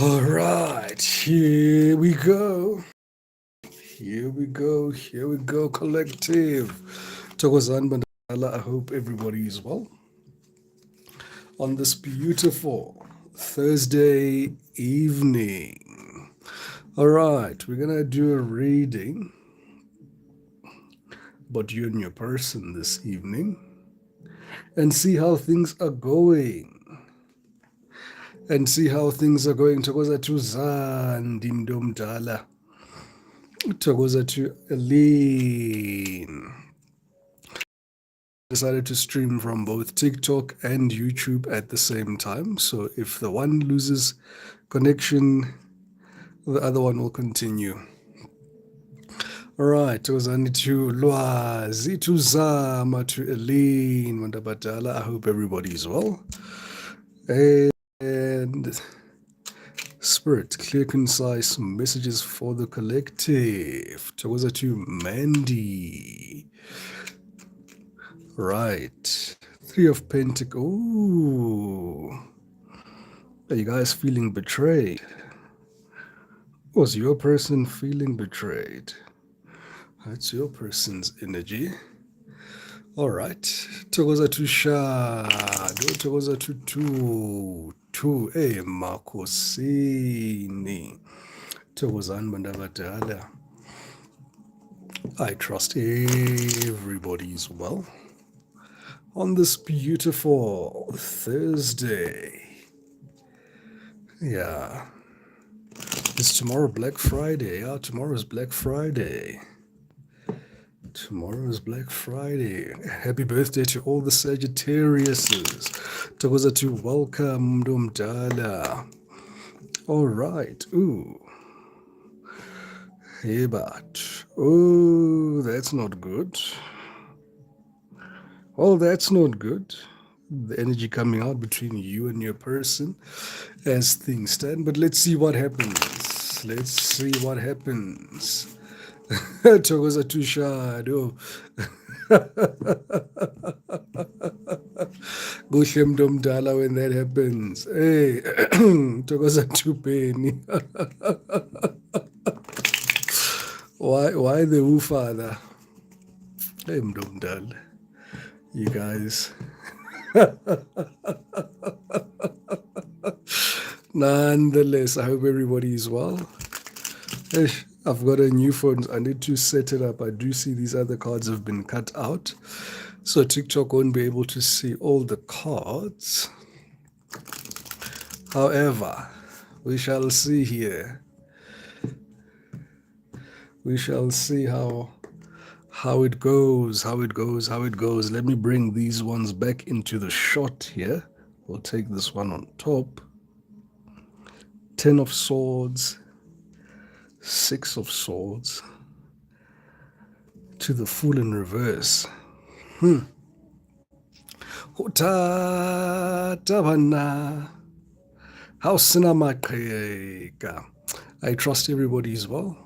All right, here we go. Here we go. Here we go, collective. Thokozani Bandala, I hope everybody is well on this beautiful Thursday evening. All right, we're gonna do a reading about you and your person this evening and see how things are going. And see how things are going. Thokoza to Zandi Mdomdala. Thokoza to Aline. Decided to stream from both TikTok and YouTube at the same time. So if the one loses connection, the other one will continue. All right, Tozani to Lwazi to Zama to Aline Mandabadala. I hope everybody is well. And Spirit, clear, concise messages for the collective. Togoza to Mandy. Right. Three of Pentacles. Ooh. Are you guys feeling betrayed? Was your person feeling betrayed? That's your person's energy. All right. Togoza to Shadow. Togoza to two. Hey, Makosini. Togozan Bandavadala. I trust everybody is well on this beautiful Thursday. Yeah. Is tomorrow Black Friday? Yeah, tomorrow is Black Friday. Tomorrow is Black Friday. Happy birthday to all the Sagittariuses. Togoza to welcome Mdumdala. All right. Ooh. Hey, but. Oh, that's not good. Well, that's not good. The energy coming out between you and your person as things stand. But let's see what happens. Let's see what happens. Togoza to Shadow. Kuhle Mntomdala when that happens. Hey, Togoza to Penny. Why the who father? Hey, Mntomdala. You guys. Nonetheless, I hope everybody is well. I've got a new phone. I need to set it up. I do see these other cards have been cut out. So TikTok won't be able to see all the cards. However, we shall see here. We shall see how it goes. Let me bring these ones back into the shot here. We'll take this one on top. 10 of Swords. 6 of Swords. To the Fool in reverse. I trust everybody is well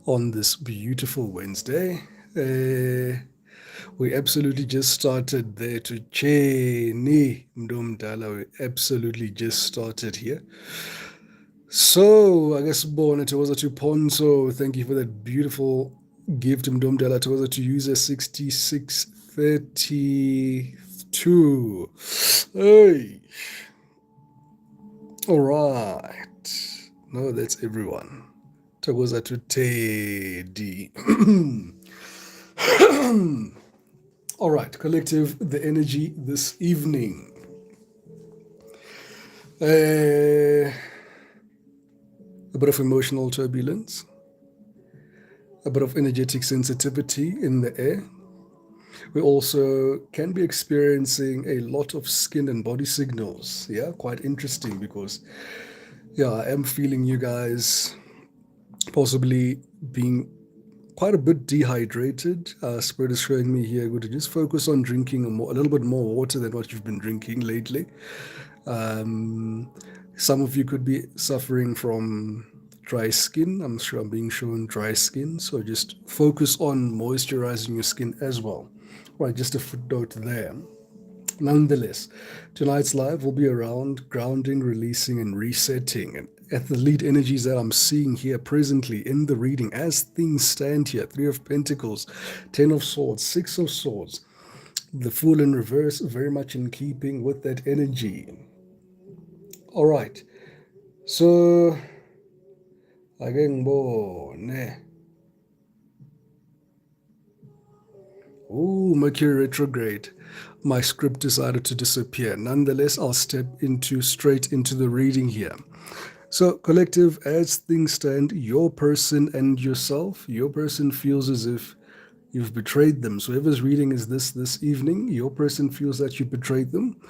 on this beautiful Wednesday. We absolutely just started there to Cheni Mdomdala. We absolutely just started here. So I guess born it was to Ponzo. Thank you for that beautiful gift, Mdomdala. It was to user 6632. Hey. All right. No, that's everyone. Togoza to Teddy. All right, collective, the energy this evening. A bit of emotional turbulence, a bit of energetic sensitivity in the air. We also can be experiencing a lot of skin and body signals. Yeah, quite interesting because, yeah, I am feeling you guys possibly being quite a bit dehydrated. Spirit is showing me here, good to just focus on drinking a little bit more water than what you've been drinking lately. Some of you could be suffering from dry skin. I'm sure I'm being shown dry skin. So just focus on moisturizing your skin as well. Right, just a footnote there. Nonetheless, tonight's live will be around grounding, releasing, and resetting. And at the lead energies that I'm seeing here presently in the reading, as things stand here, Three of Pentacles, Ten of Swords, Six of Swords, the Fool in reverse, very much in keeping with that energy. All right. So, again, ngibone. Ooh, Mercury retrograde. My script decided to disappear. Nonetheless, I'll step straight into the reading here. So, collective, as things stand, your person and yourself, your person feels as if you've betrayed them. So, whoever's reading is this evening, your person feels that you betrayed them.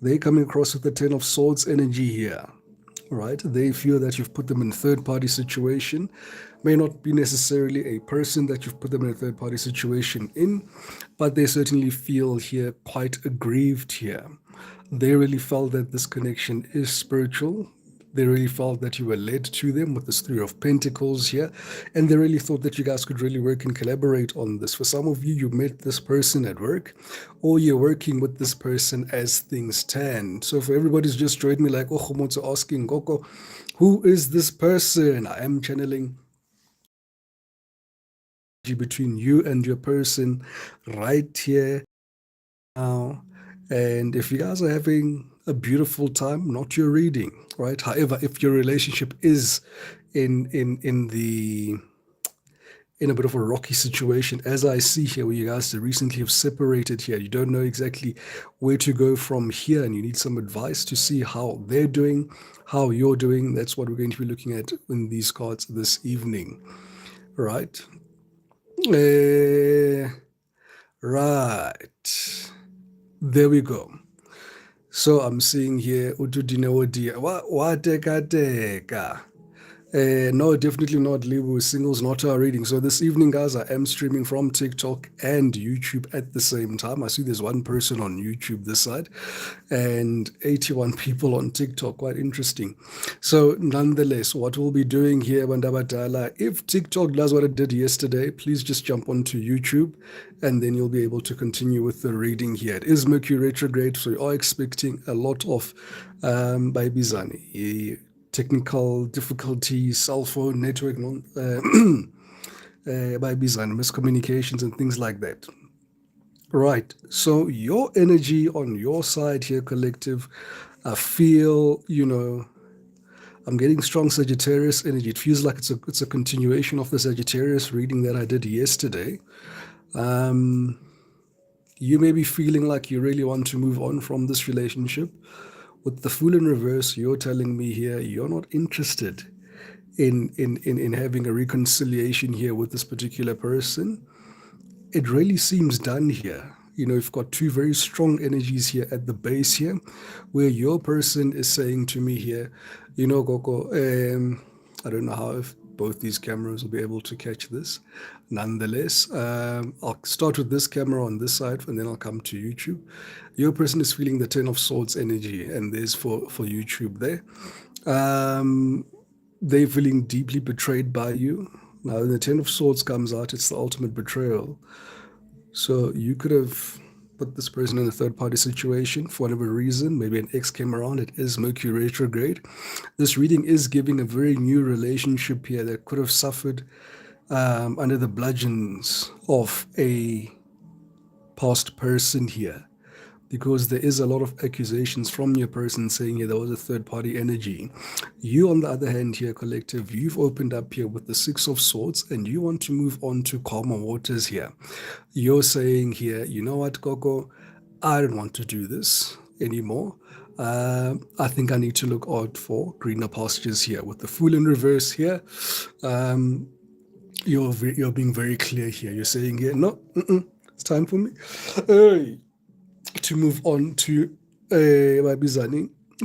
They're coming across with the Ten of Swords energy here. Right? They feel that you've put them in a third-party situation. May not be necessarily a person that you've put them in a third-party situation in, but they certainly feel here quite aggrieved here. They really felt that this connection is spiritual. They really felt that you were led to them with this Three of Pentacles here, and they really thought that you guys could really work and collaborate on this. For some of you, you met this person at work, or you're working with this person as things stand. So for everybody who's just joined me, like, oh, Khomotso asking, Goko, who is this person? I am channeling between you and your person right here now. And if you guys are having a beautiful time, not your reading, right? However, if your relationship is in a bit of a rocky situation, as I see here, where you guys recently have separated here, you don't know exactly where to go from here, and you need some advice to see how they're doing, how you're doing. That's what we're going to be looking at in these cards this evening, right? Right. There we go. So I'm seeing here Utudinewodia. Wateka. No, definitely not Libu singles, not our reading. So this evening, guys, I am streaming from TikTok and YouTube at the same time. I see there's one person on YouTube this side and 81 people on TikTok. Quite interesting. So nonetheless, what we'll be doing here, Bandabadala, if TikTok does what it did yesterday, please just jump onto YouTube and then you'll be able to continue with the reading here. It is Mercury retrograde, so you are expecting a lot of Baibizani. Technical difficulties, cell phone network, miscommunications and things like that. Right. So your energy on your side here, collective, I feel, I'm getting strong Sagittarius energy. It feels like it's a continuation of the Sagittarius reading that I did yesterday. You may be feeling like you really want to move on from this relationship. With the Fool in reverse, you're telling me here you're not interested in having a reconciliation here with this particular person. It really seems done here. You've got two very strong energies here at the base here, where your person is saying to me here, Goko, I don't know how if both these cameras will be able to catch this. Nonetheless, I'll start with this camera on this side, and then I'll come to YouTube. Your person is feeling the Ten of Swords energy, and there's for YouTube there. They're feeling deeply betrayed by you. Now, when the Ten of Swords comes out, it's the ultimate betrayal. So you could have put this person in a third-party situation for whatever reason. Maybe an ex came around. It is Mercury retrograde. This reading is giving a very new relationship here that could have suffered under the bludgeons of a past person here, because there is a lot of accusations from your person saying here there was a third-party energy. You, on the other hand here, collective, you've opened up here with the Six of Swords and you want to move on to calmer waters here. You're saying here, you know what, Coco, I don't want to do this anymore. I think I need to look out for greener pastures here. With the Fool in reverse here, you're being very clear here. You're saying here, no, it's time for me to move on to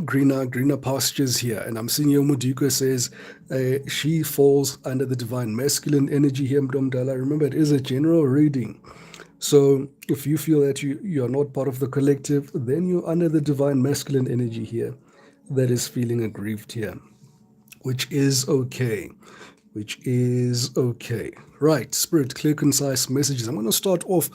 greener pastures here. And I'm seeing Yomuduko says she falls under the divine masculine energy here, Mdomdala. Remember, it is a general reading. So if you feel that you're not part of the collective, then you're under the divine masculine energy here that is feeling aggrieved here, which is okay. which is okay. Right, Spirit, clear, concise messages. I'm going to start off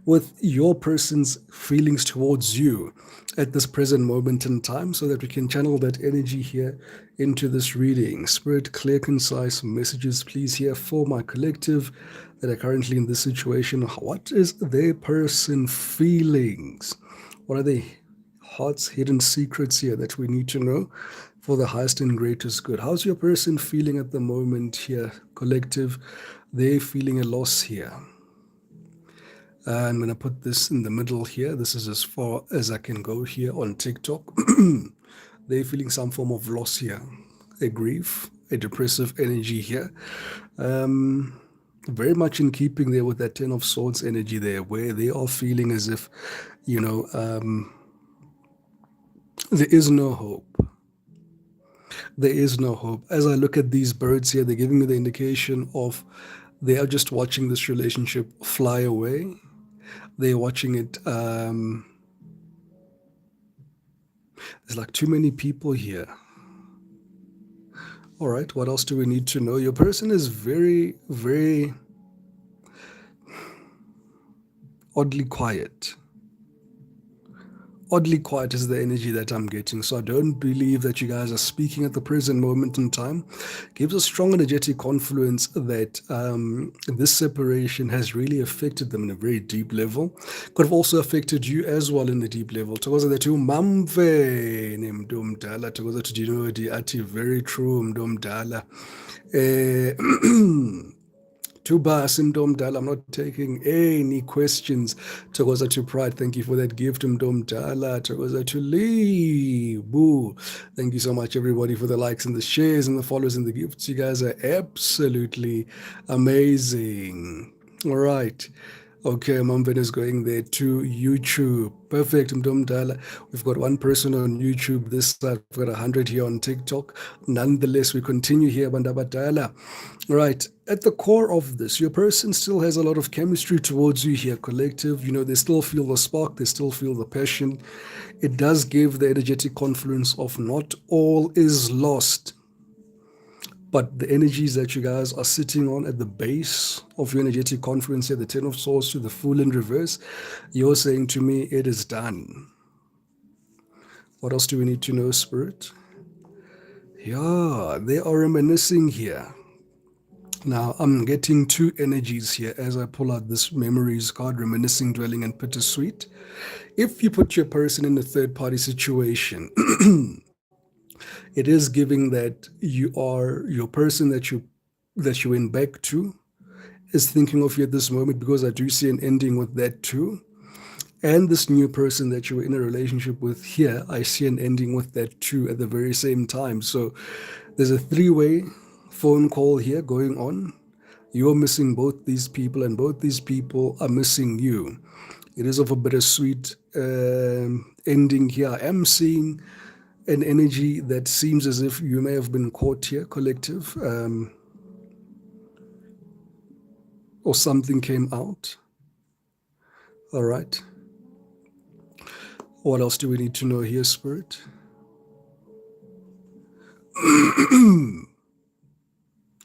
with your person's feelings towards you at this present moment in time so that we can channel that energy here into this reading. Spirit, clear, concise messages, please, here for my collective that are currently in this situation. What is their person feelings? What are their heart's hidden secrets here that we need to know for the highest and greatest good? How's your person feeling at the moment here, collective? They're feeling a loss here. I'm going to put this in the middle here. This is as far as I can go here on TikTok. They're feeling some form of loss here, a grief, a depressive energy here. Very much in keeping there with that Ten of Swords energy there, where they are feeling as if, there is no hope. There is no hope. As I look at these birds here, they're giving me the indication of they are just watching this relationship fly away. They're watching it. There's like too many people here. All right, what else do we need to know? Your person is very, very oddly quiet. Oddly quiet is the energy that I'm getting. So I don't believe that you guys are speaking at the present moment in time. Gives a strong energetic confluence that this separation has really affected them in a very deep level. Could have also affected you as well in the deep level. Tokoza the two mamve mdumdala. Tokoza to Dinodi ati very true mdumdala. Tuba Simdomdala, I'm not taking any questions. Togoza to Pride, thank you for that gift. Mdomdala, Togoza to Lee. Boo. Thank you so much, everybody, for the likes and the shares and the follows and the gifts. You guys are absolutely amazing. All right. Okay, Mamben is going there to YouTube. Perfect, Mdomdala. We've got one person on YouTube this side. We've got 100 here on TikTok. Nonetheless, we continue here, Bandabadala. Right, at the core of this, your person still has a lot of chemistry towards you here, collective. They still feel the spark, they still feel the passion. It does give the energetic confluence of not all is lost. But the energies that you guys are sitting on at the base of your energetic confluence here, the Ten of Swords to the Fool in reverse, you're saying to me, it is done. What else do we need to know, Spirit? Yeah, they are reminiscing here. Now, I'm getting two energies here as I pull out this memories card, reminiscing, dwelling, and bittersweet. If you put your person in a third-party situation, it is giving that your person that you went back to is thinking of you at this moment, because I do see an ending with that too. And this new person that you were in a relationship with here, I see an ending with that too at the very same time. So there's a three-way phone call here going on. You're missing both these people, and both these people are missing you. It is of a bittersweet ending here. I am seeing an energy that seems as if you may have been caught here, collective, or something came out. All right. What else do we need to know here, Spirit?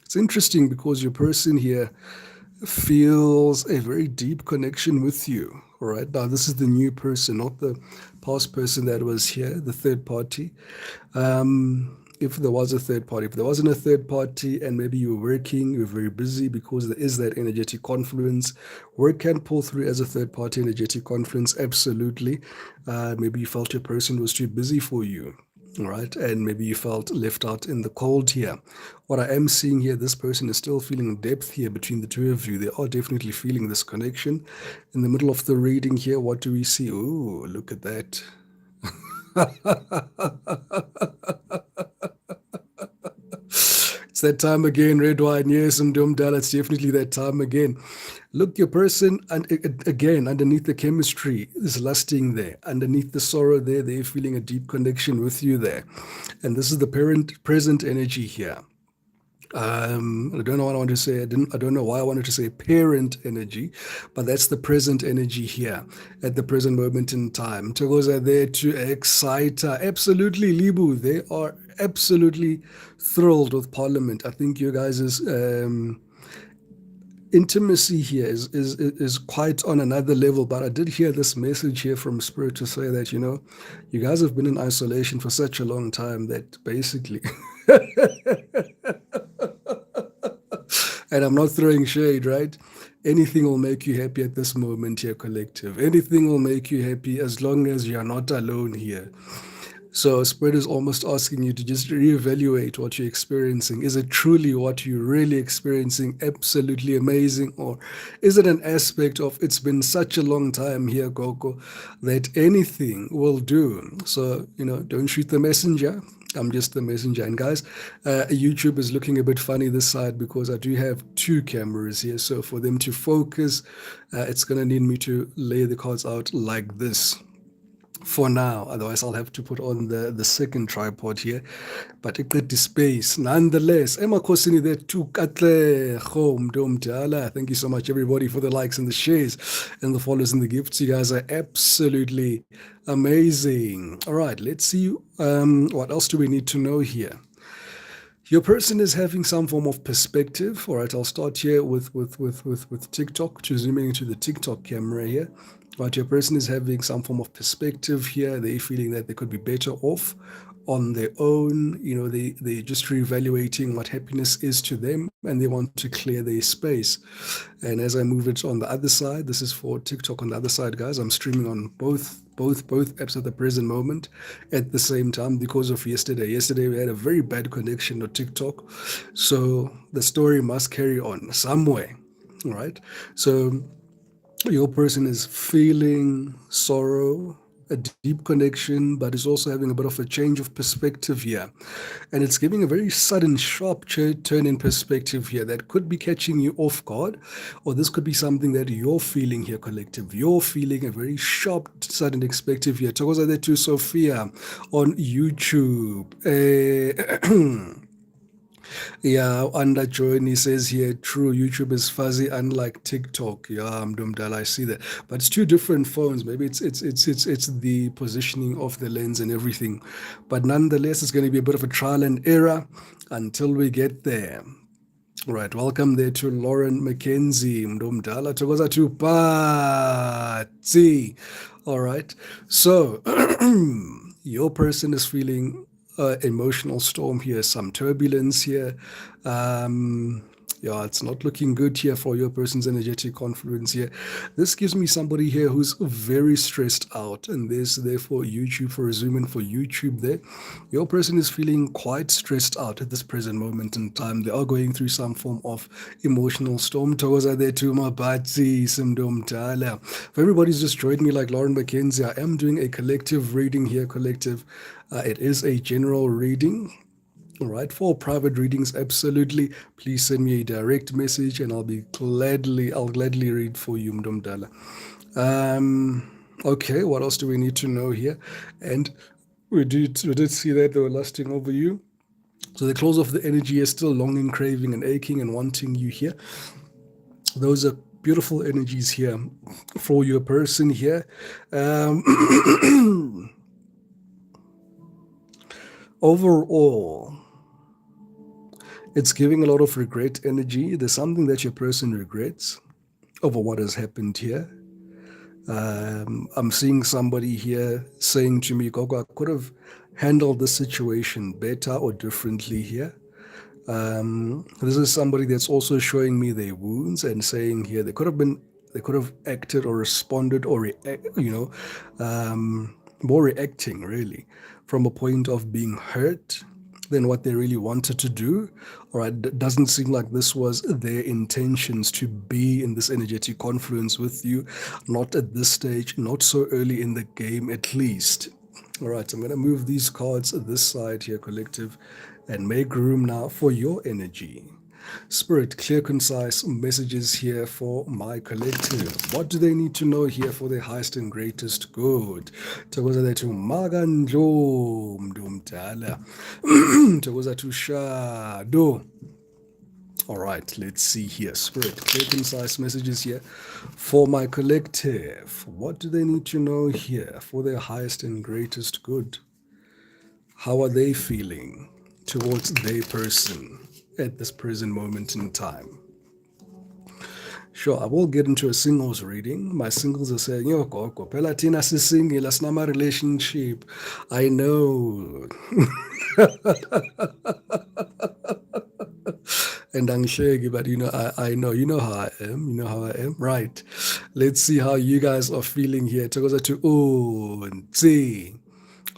It's interesting because your person here feels a very deep connection with you. All right. Now, this is the new person, not the past person that was here, the third party. If there was a third party, if there wasn't a third party and maybe you were working, you're very busy, because there is that energetic confluence. Work can pull through as a third party energetic confluence, absolutely. Maybe you felt your person was too busy for you. All right, and maybe you felt left out in the cold here. What I am seeing here, this person is still feeling depth here between the two of you. They are definitely feeling this connection. In the middle of the reading here, what do we see? Ooh, look at that. It's that time again, red wine. Yes, Mdumdala, it's definitely that time again. Look, your person, and again, underneath the chemistry is lusting there. Underneath the sorrow there, they're feeling a deep connection with you there. And this is the present energy here. I don't know what I want to say. I don't know why I wanted to say parent energy, but that's the present energy here at the present moment in time. Togos are there to excite. Absolutely, Libu. They are absolutely thrilled with Parliament. I think you guys' intimacy here is quite on another level. But I did hear this message here from Spirit to say that, you guys have been in isolation for such a long time that basically and I'm not throwing shade, right? Anything will make you happy at this moment here, collective. Anything will make you happy as long as you're not alone here. So Spirit is almost asking you to just reevaluate what you're experiencing. Is it truly what you're really experiencing? Absolutely amazing. Or is it an aspect of it's been such a long time here, Gogo, that anything will do? So, don't shoot the messenger. I'm just the messenger. And guys, YouTube is looking a bit funny this side because I do have two cameras here. So for them to focus, it's going to need me to lay the cards out like this for now. Otherwise, I'll have to put on the second tripod here. But it the space. Nonetheless, Emma Kosini there to Katle home Dom Dala. Thank you so much, everybody, for the likes and the shares and the follows and the gifts. You guys are absolutely amazing. All right, let's see. What else do we need to know here? Your person is having some form of perspective. All right, I'll start here with TikTok, zooming into the TikTok camera here. Right, your person is having some form of perspective here. They're feeling that they could be better off on their own. They're just reevaluating what happiness is to them, and they want to clear their space. And as I move it on the other side, this is for TikTok on the other side, guys. I'm streaming on both apps at the present moment at the same time because of yesterday. Yesterday we had a very bad connection to TikTok, so the story must carry on somewhere. All right, so your person is feeling sorrow, a deep connection, but is also having a bit of a change of perspective here. And it's giving a very sudden, sharp turn in perspective here that could be catching you off guard, or this could be something that you're feeling here, collective. You're feeling a very sharp, sudden perspective here. Togoza there to Sophia on YouTube. Yeah, under Johnny says here, true, YouTube is fuzzy, unlike TikTok. Yeah, I'm Dumdal, I see that. But it's two different phones. Maybe it's the positioning of the lens and everything. But nonetheless, it's going to be a bit of a trial and error until we get there. Right, welcome there to Lauren McKenzie. Mdomdala togoza to party. All right, so your person is feeling emotional storm here, some turbulence here. Yeah, it's not looking good here for your person's energetic confluence here. This gives me somebody here who's very stressed out, and there's therefore YouTube for a zoom in for YouTube there. Your person is feeling quite stressed out at this present moment in time. They are going through some form of emotional storm. Toza there to Mabati Simdom Tala. For everybody's just joined me like Lauren McKenzie, I am doing a collective reading here, collective. It is a general reading. All right, for private readings, absolutely. Please send me a direct message, and I'll gladly read for you, Mdomdala. Okay, what else do we need to know here? And we did see that they were lusting over you. So the close of the energy is still longing, craving, and aching and wanting you here. Those are beautiful energies here for your person here. Overall, it's giving a lot of regret energy. There's something that your person regrets over what has happened here. I'm seeing somebody here saying to me, Gogo, I could have handled the situation better or differently here. This is somebody that's also showing me their wounds and saying here they could have acted or responded or more reacting really from a point of being hurt than what they really wanted to do. All right, it doesn't seem like this was their intentions to be in this energetic confluence with you, not at this stage, not so early in the game at least. All right, I'm going to move these cards this side here, collective, and make room now for your energy. Spirit, clear, concise messages here for my collective. What do they need to know here for their highest and greatest good? Togoza to Magandlo Mdumtala. Togoza to Shado. All right, let's see here. Spirit, clear, concise messages here for my collective. What do they need to know here for their highest and greatest good? How are they feeling towards their person at this present moment in time? Sure, I will get into a singles reading. My singles are saying, yo, Gogo, phela thina sisingile asinama relationship. I know. And angihleki, but I know. You know how I am. You know how I am. Right. Let's see how you guys are feeling here. Togoza to see.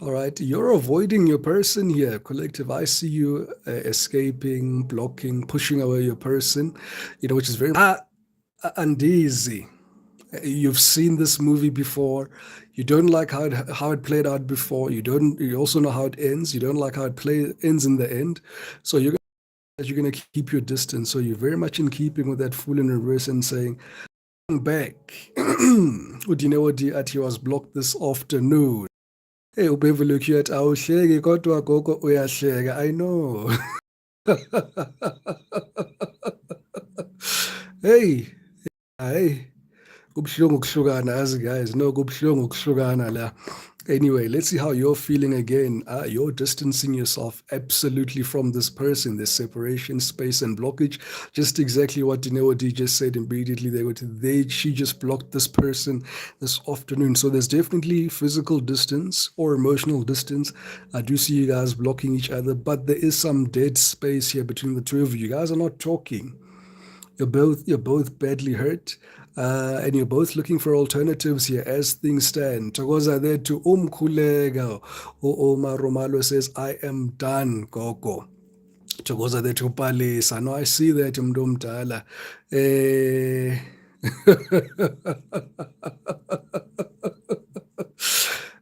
All right, you're avoiding your person here, collective. I see you escaping, blocking, pushing away your person, which is very uneasy. You've seen this movie before. You don't like how it played out before. You also know how it ends. You don't like how ends in the end. So you're gonna keep your distance. So you're very much in keeping with that fool in reverse and saying, back. Udinewodi at he was blocked this afternoon. Hey, uBeverly Cute, awuhleki kodwa gogo uyahleka. I know. Hey, hayi. Kubuhlungu ukuhlukana, as guys. No, kubuhlungu ukuhlukana la. Anyway, let's see how you're feeling again. You're distancing yourself absolutely from this person. There's separation, space, and blockage. Just exactly what Dinewadi just said immediately. She just blocked this person this afternoon. So there's definitely physical distance or emotional distance. I do see you guys blocking each other, but there is some dead space here between the two of you. You guys are not talking. You're both badly hurt, and you're both looking for alternatives here as things stand. Togoza there to umkulega. Omar Romalo says, I am done, Gogo. Togoza there to Palisa. No, I see that, Mdumdala. Hey,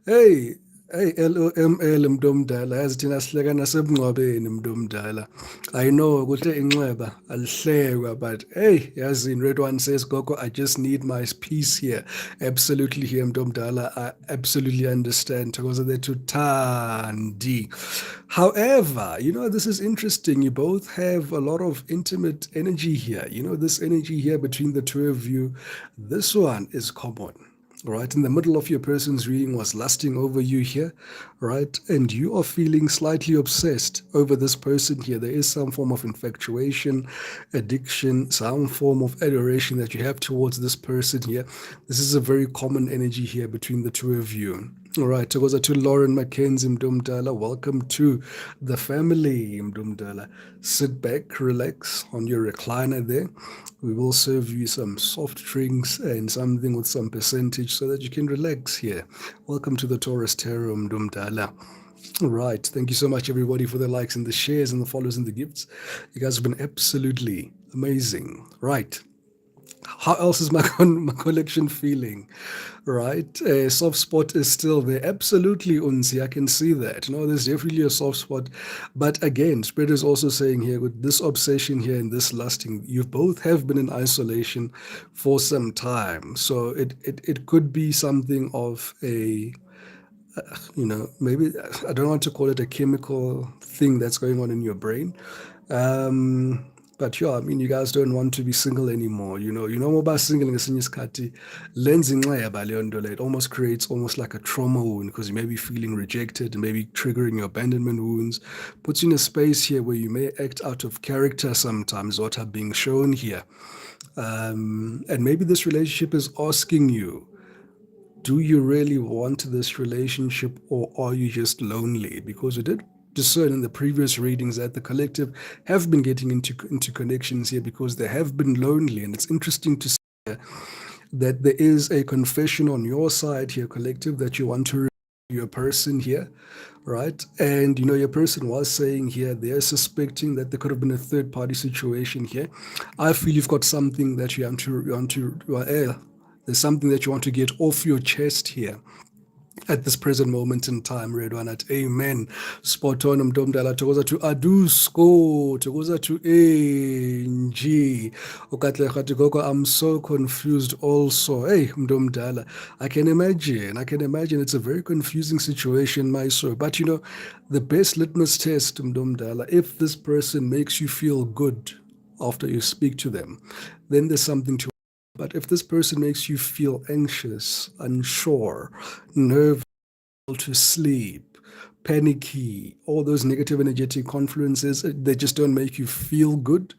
hey, LOML mntomdala yazi thina sihleka nasebungcwabeni mntomdala. I know ukuthi inxeba alihlekwa, but hey, yazini Red One says, Gogo, I just need my peace here. Absolutely here mntomdala. I absolutely understand. Thokoza there Thandi. However, this is interesting. You both have a lot of intimate energy here. This energy here between the two of you, this one is common. Right in the middle of your person's reading was lusting over you here, right? And you are feeling slightly obsessed over this person here. There is some form of infatuation, addiction, some form of adoration that you have towards this person here. This is a very common energy here between the two of you. All right, to Lauren Mackenzie Mdumdala. Welcome to the family, Mdumdala. Sit back, relax on your recliner there. We will serve you some soft drinks and something with some percentage so that you can relax here. Welcome to the Taurus Tarot, Mdumdala. All right, thank you so much, everybody, for the likes and the shares and the follows and the gifts. You guys have been absolutely amazing. Right. How else is my collection feeling? Right, soft spot is still there. Absolutely, Unzi, I can see that. There's definitely a soft spot. But again, Spirit is also saying here with this obsession here and this lusting, you both have been in isolation for some time. So it could be something of a, maybe, I don't want to call it a chemical thing that's going on in your brain. But yeah, I mean, you guys don't want to be single anymore. More about single ngesinye isikhathi lenza inxeba leyo nto leyo. It almost creates almost like a trauma wound because you may be feeling rejected, maybe triggering your abandonment wounds. Puts you in a space here where you may act out of character sometimes, what are being shown here. And maybe this relationship is asking you, do you really want this relationship or are you just lonely? Because we did discern in the previous readings that the collective have been getting into connections here because they have been lonely. And it's interesting to see that there is a confession on your side here, collective, that you want to your person here, right? And your person was saying here they're suspecting that there could have been a third party situation here. I feel you've got something that you want to there's something that you want to get off your chest here at this present moment in time. Red One at amen. Spot on mdomdala. Togoza to Adusko. Togoza to ANG. Okatle Gogo, I'm so confused also. Hey, mdomdala. I can imagine it's a very confusing situation, my soul. But the best litmus test, mdomdala, if this person makes you feel good after you speak to them, then there's something to. But if this person makes you feel anxious, unsure, nervous, to sleep, panicky, all those negative energetic confluences, they just don't make you feel good,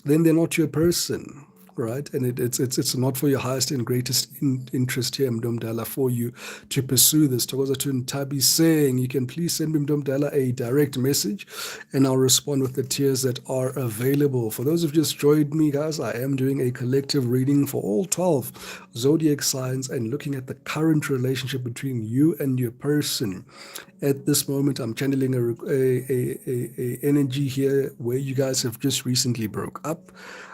then they're not your person, right? And it's not for your highest and greatest interest here, Mdomdala, for you to pursue this. Tokoza to Ntabi saying, you can please send Mdomdala a direct message and I'll respond with the tiers that are available. For those who've just joined me, guys, I am doing a collective reading for all 12 zodiac signs and looking at the current relationship between you and your person. At this moment, I'm channeling a energy here where you guys have just recently broke up.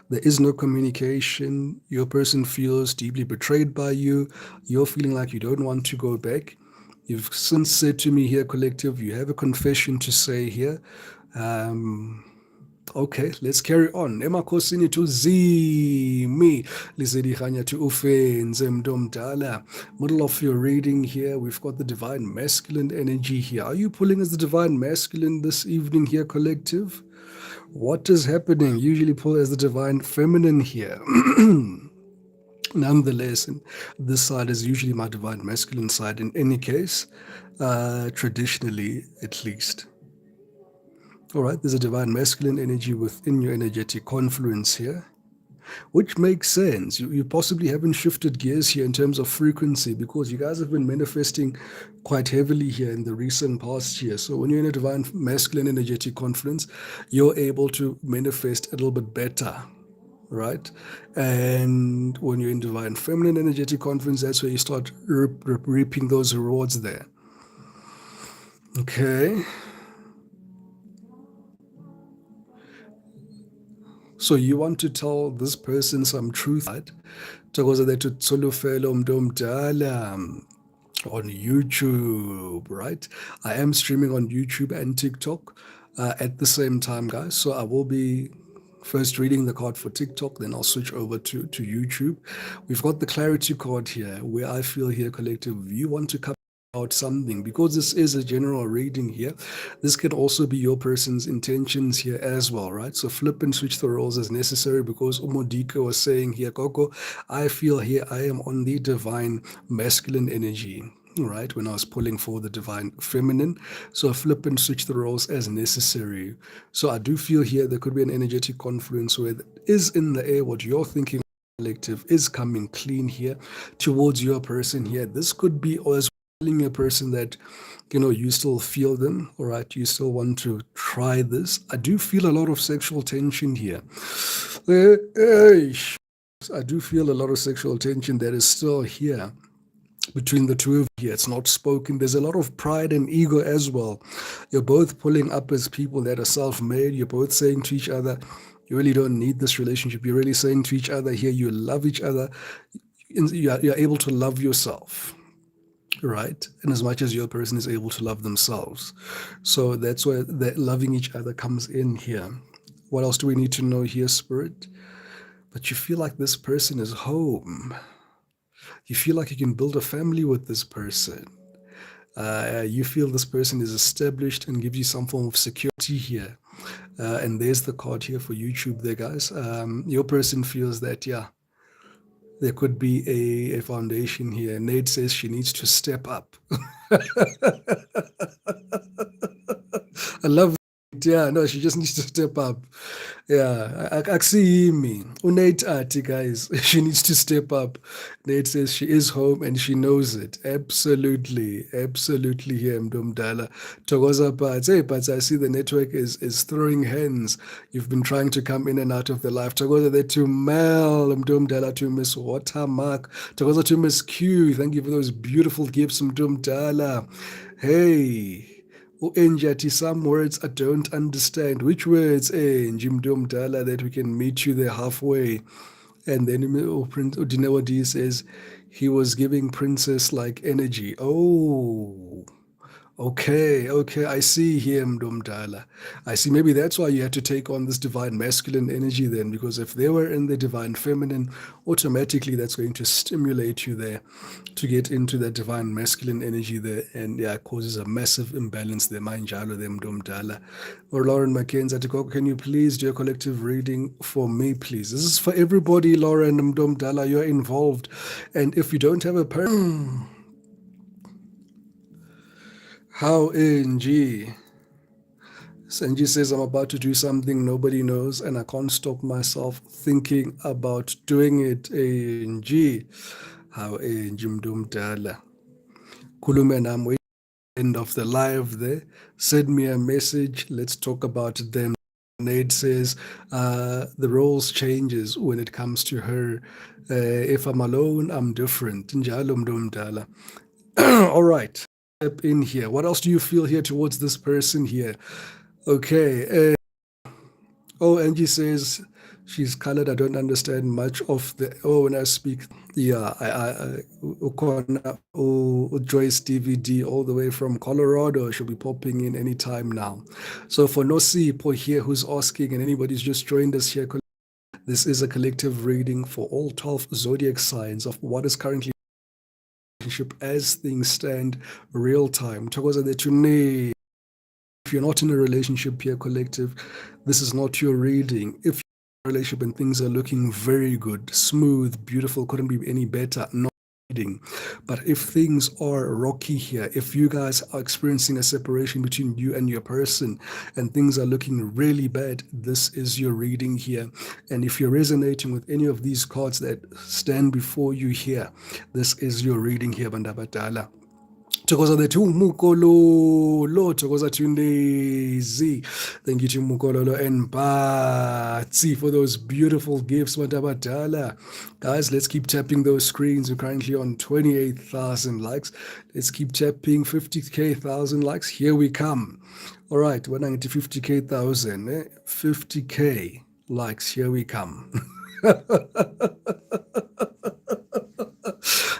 There is no communication. Your person feels deeply betrayed by you. You're feeling like you don't want to go back. You've since said to me here, collective, you have a confession to say here. Okay, let's carry on. Emakhosini to Zimi. Lizedihanya to Ufenze Mdomdala. Middle of your reading here, we've got the divine masculine energy here. Are you pulling as the divine masculine this evening here, collective? What is happening? Usually pull as the divine feminine here. Nonetheless, this side is usually my divine masculine side in any case, traditionally at least. All right, there's a divine masculine energy within your energetic confluence here, which makes sense. You possibly haven't shifted gears here in terms of frequency because you guys have been manifesting quite heavily here in the recent past year. So when you're in a divine masculine energetic confluence, you're able to manifest a little bit better, right? And when you're in divine feminine energetic confluence, that's where you start reaping those rewards there. Okay. So you want to tell this person some truth, right? Because they to Tsolofelo Mdomdala on YouTube, right? I am streaming on YouTube and TikTok at the same time, guys. So I will be first reading the card for TikTok, then I'll switch over to YouTube. We've got the clarity card here, where I feel here, collective, you want to come out something because this is a general reading here. This can also be your person's intentions here as well, right? So flip and switch the roles as necessary because Umodika was saying here, Coco, I feel here I am on the divine masculine energy, right, when I was pulling for the divine feminine. So flip and switch the roles as necessary. So I do feel here there could be an energetic confluence where it is in the air what you're thinking collective is coming clean here towards your person here. This could be as telling a person that, you know, you still feel them, all right, you still want to try this. I do feel a lot of sexual tension here. I do feel a lot of sexual tension that is still here between the two of you. It's not spoken. There's a lot of pride and ego as well. You're both pulling up as people that are self-made. You're both saying to each other, you really don't need this relationship. You're really saying to each other here, you love each other. You're able to love yourself, right? And as much as your person is able to love themselves. So that's where that loving each other comes in here. What else do we need to know here, Spirit? But you feel like this person is home. You feel like you can build a family with this person. You feel this person is established and gives you some form of security here. And there's the card here for YouTube there, guys. Your person feels that, yeah, there could be a foundation here. Nate says she needs to step up. I love it. Yeah, no, she just needs to step up. Yeah, I see me. Unate Ati, guys. She needs to step up. Nate says she is home and she knows it. Absolutely. Absolutely here, Mdomdala. Togoza Parts. Hey, but I see the network is throwing hands. You've been trying to come in and out of the live. Togoza there to Mel, Mdomdala to Miss Watermark. Togoza to Miss Q. Thank you for those beautiful gifts, Mdomdala. Hey. Enjati, some words I don't understand. Which words, Mdomdala, that we can meet you there halfway? And then Dinawadi says he was giving princess like energy. Oh, Okay, I see here, Mdomdala. I see. Maybe that's why you had to take on this divine masculine energy then, because if they were in the divine feminine, automatically that's going to stimulate you there to get into that divine masculine energy there, and yeah, it causes a massive imbalance there. Manjalo there, Mdomdala. Or Lauren Mackenzie, Atikoko, can you please do a collective reading for me, please? This is for everybody, Lauren Mdomdala. You're involved, and if you don't have a person. How NG? Sanji says, I'm about to do something nobody knows, and I can't stop myself thinking about doing it. NG. How NG Mdumdala. Kulume nam end of the live there. Send me a message. Let's talk about it then. Nate says the roles changes when it comes to her. If I'm alone, I'm different. Njalo Mdumdala. All right. Step in here. What else do you feel here towards this person here? Okay. Oh, Angie says she's colored. I don't understand much of the. Oh, when I speak, yeah, Joyce DVD all the way from Colorado. She'll be popping in anytime now. So for Nosipo here, who's asking, and anybody's just joined us here, this is a collective reading for all 12 zodiac signs of what is currently relationship as things stand, real time. If you're not in a relationship here, collective, this is not your reading. If you're in a relationship and things are looking very good, smooth, beautiful, couldn't be any better, not reading. But if things are rocky here, if you guys are experiencing a separation between you and your person and things are looking really bad, this is your reading here. And if you're resonating with any of these cards that stand before you here, this is your reading here, Bandabadala. Thokoza lethu Mukololo, Thokoza Tunezi. Thank you to Mukololo and Batsi for those beautiful gifts, Matabadala. Guys, let's keep tapping those screens. We're currently on 28,000 likes. Let's keep tapping 50k thousand likes. Here we come. All right, when I get to 50k thousand, 50k likes, here we come.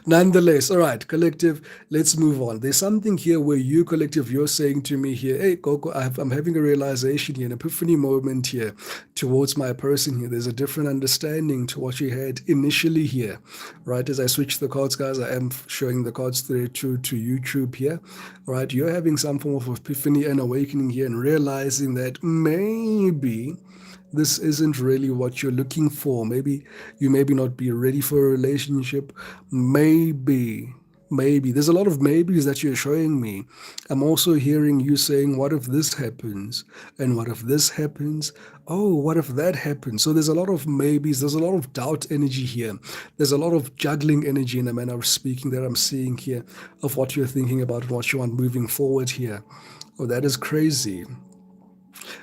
Nonetheless, all right, collective, let's move on. There's something here where you, collective, you're saying to me here, hey, Coco, I'm having a realization here, an epiphany moment here towards my person here. There's a different understanding to what you had initially here, right? As I switch the cards, guys, I am showing the cards through to YouTube here, all right? You're having some form of epiphany and awakening here and realizing that maybe this isn't really what you're looking for. Maybe you maybe not be ready for a relationship. Maybe there's a lot of maybes that you're showing me. I'm also hearing you saying, what if this happens? And what if this happens? Oh, what if that happens? So there's a lot of maybes. There's a lot of doubt energy here. There's a lot of juggling energy in the manner of speaking that I'm seeing here of what you're thinking about and what you want moving forward here. Oh, that is crazy.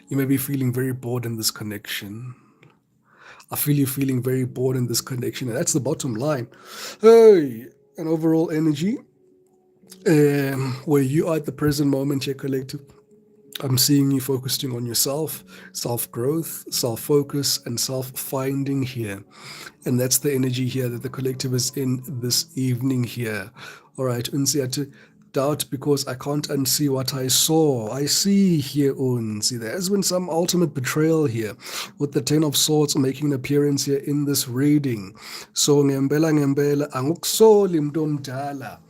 You may be feeling very bored in this connection. I feel you feeling very bored in this connection. And that's the bottom line. Hey, an overall energy where you are at the present moment here, collective. I'm seeing you focusing on yourself, self-growth, self-focus, and self-finding here. And that's the energy here that the collective is in this evening here. All right, Unsi, to doubt because I can't unsee what I saw. I see here, Unsi. There has been some ultimate betrayal here with the Ten of Swords making an appearance here in this reading. So, ngempela angukusoli mntomdala.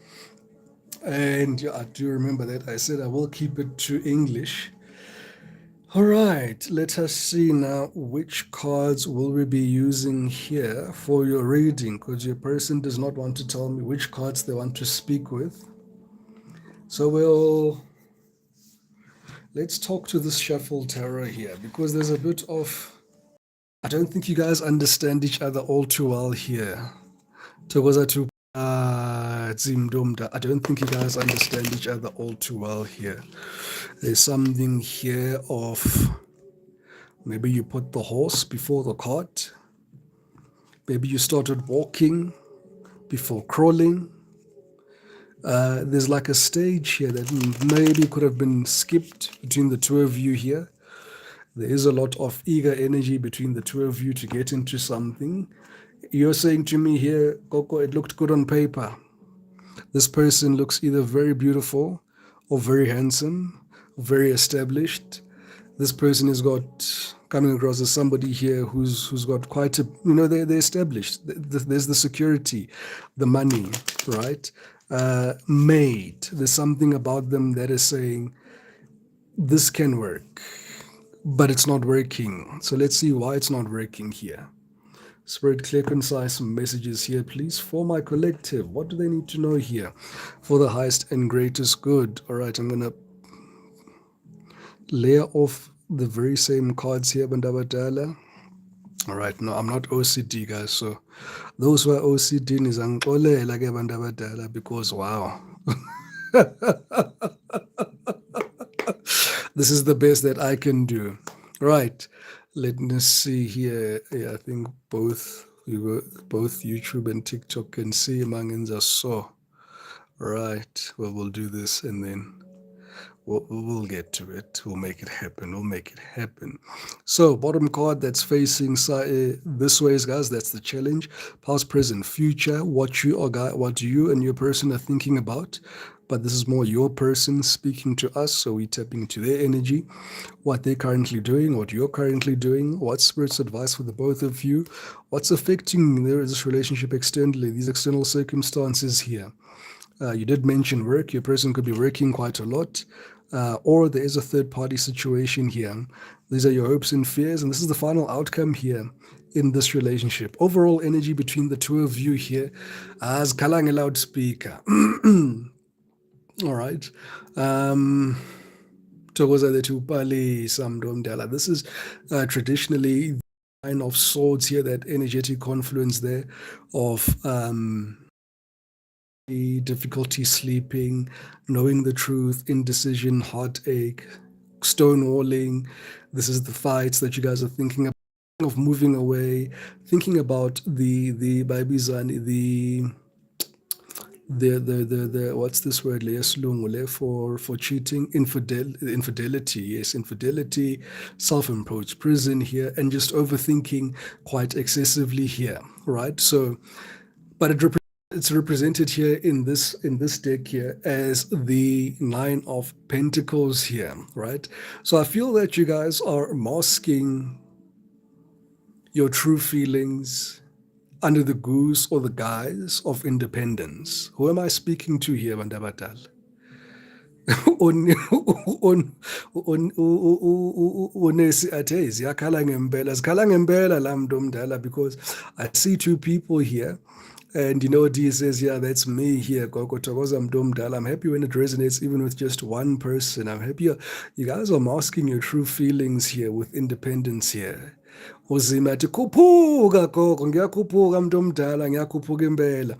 And yeah, I do remember that. I said I will keep it to English. All right, let us see now which cards will we be using here for your reading, because your person does not want to tell me which cards they want to speak with. So let's talk to this Shuffle Tarot here, because there's a bit of, I don't think you guys understand each other all too well here. I don't think you guys understand each other all too well here. There's something here of maybe you put the horse before the cart. Maybe you started walking before crawling. There's like a stage here that maybe could have been skipped between the two of you here. There is a lot of eager energy between the two of you to get into something. You're saying to me here, Coco, it looked good on paper. This person looks either very beautiful or very handsome, very established. This person is got coming across as somebody here who's got quite a, they're established. There's the security, the money, right? Made. There's something about them that is saying this can work, but it's not working. So let's see why it's not working here. Spirit, clear, concise messages here, please, for my collective. What do they need to know here for the highest and greatest good? All right, I'm going to layer off the very same cards here, Bandabadala. All right, no, I'm not OCD, guys. So those who are OCD, nizangixolela ke Bandabadala, because wow. This is the best that I can do. Right. Let me see here. Yeah, I think both YouTube and TikTok can see Mangenza so. Right. Well, we'll do this and then we'll get to it. We'll make it happen. We'll make it happen. So, bottom card that's facing this way, guys. That's the challenge. Past, present, future. What you and your person are thinking about. But this is more your person speaking to us. So we're tapping into their energy, what they're currently doing, what you're currently doing, what's Spirit's advice for the both of you, what's affecting this relationship externally, these external circumstances here. You did mention work. Your person could be working quite a lot. Or there is a third-party situation here. These are your hopes and fears, and this is the final outcome here in this relationship. Overall energy between the two of you here as Kalang a loudspeaker. All right. This is traditionally the Nine of Swords here, that energetic confluence there of difficulty sleeping, knowing the truth, indecision, heartache, stonewalling. This is the fights that you guys are thinking about, of moving away, thinking about the Baibizani, the what's this word for cheating, infidelity, yes, infidelity, self-imposed prison here, and just overthinking quite excessively here, right? So but it's represented here in this deck here as the Nine of Pentacles here, right? So I feel that you guys are masking your true feelings under the goose or the guise of independence. Who am I speaking to here, Bandabatal? Unesi athe ziyakhala ngempela, zikhala ngempela la mntu omdala, because I see two people here. And D says, yeah, that's me here, Gogo Togoza Mdomdal. I'm happy when it resonates even with just one person. I'm happy you guys are masking your true feelings here with independence here. Uzima athi khuphuka gogo, ngiyakhuphuka mntu omdala, ngiyakhuphuka impela.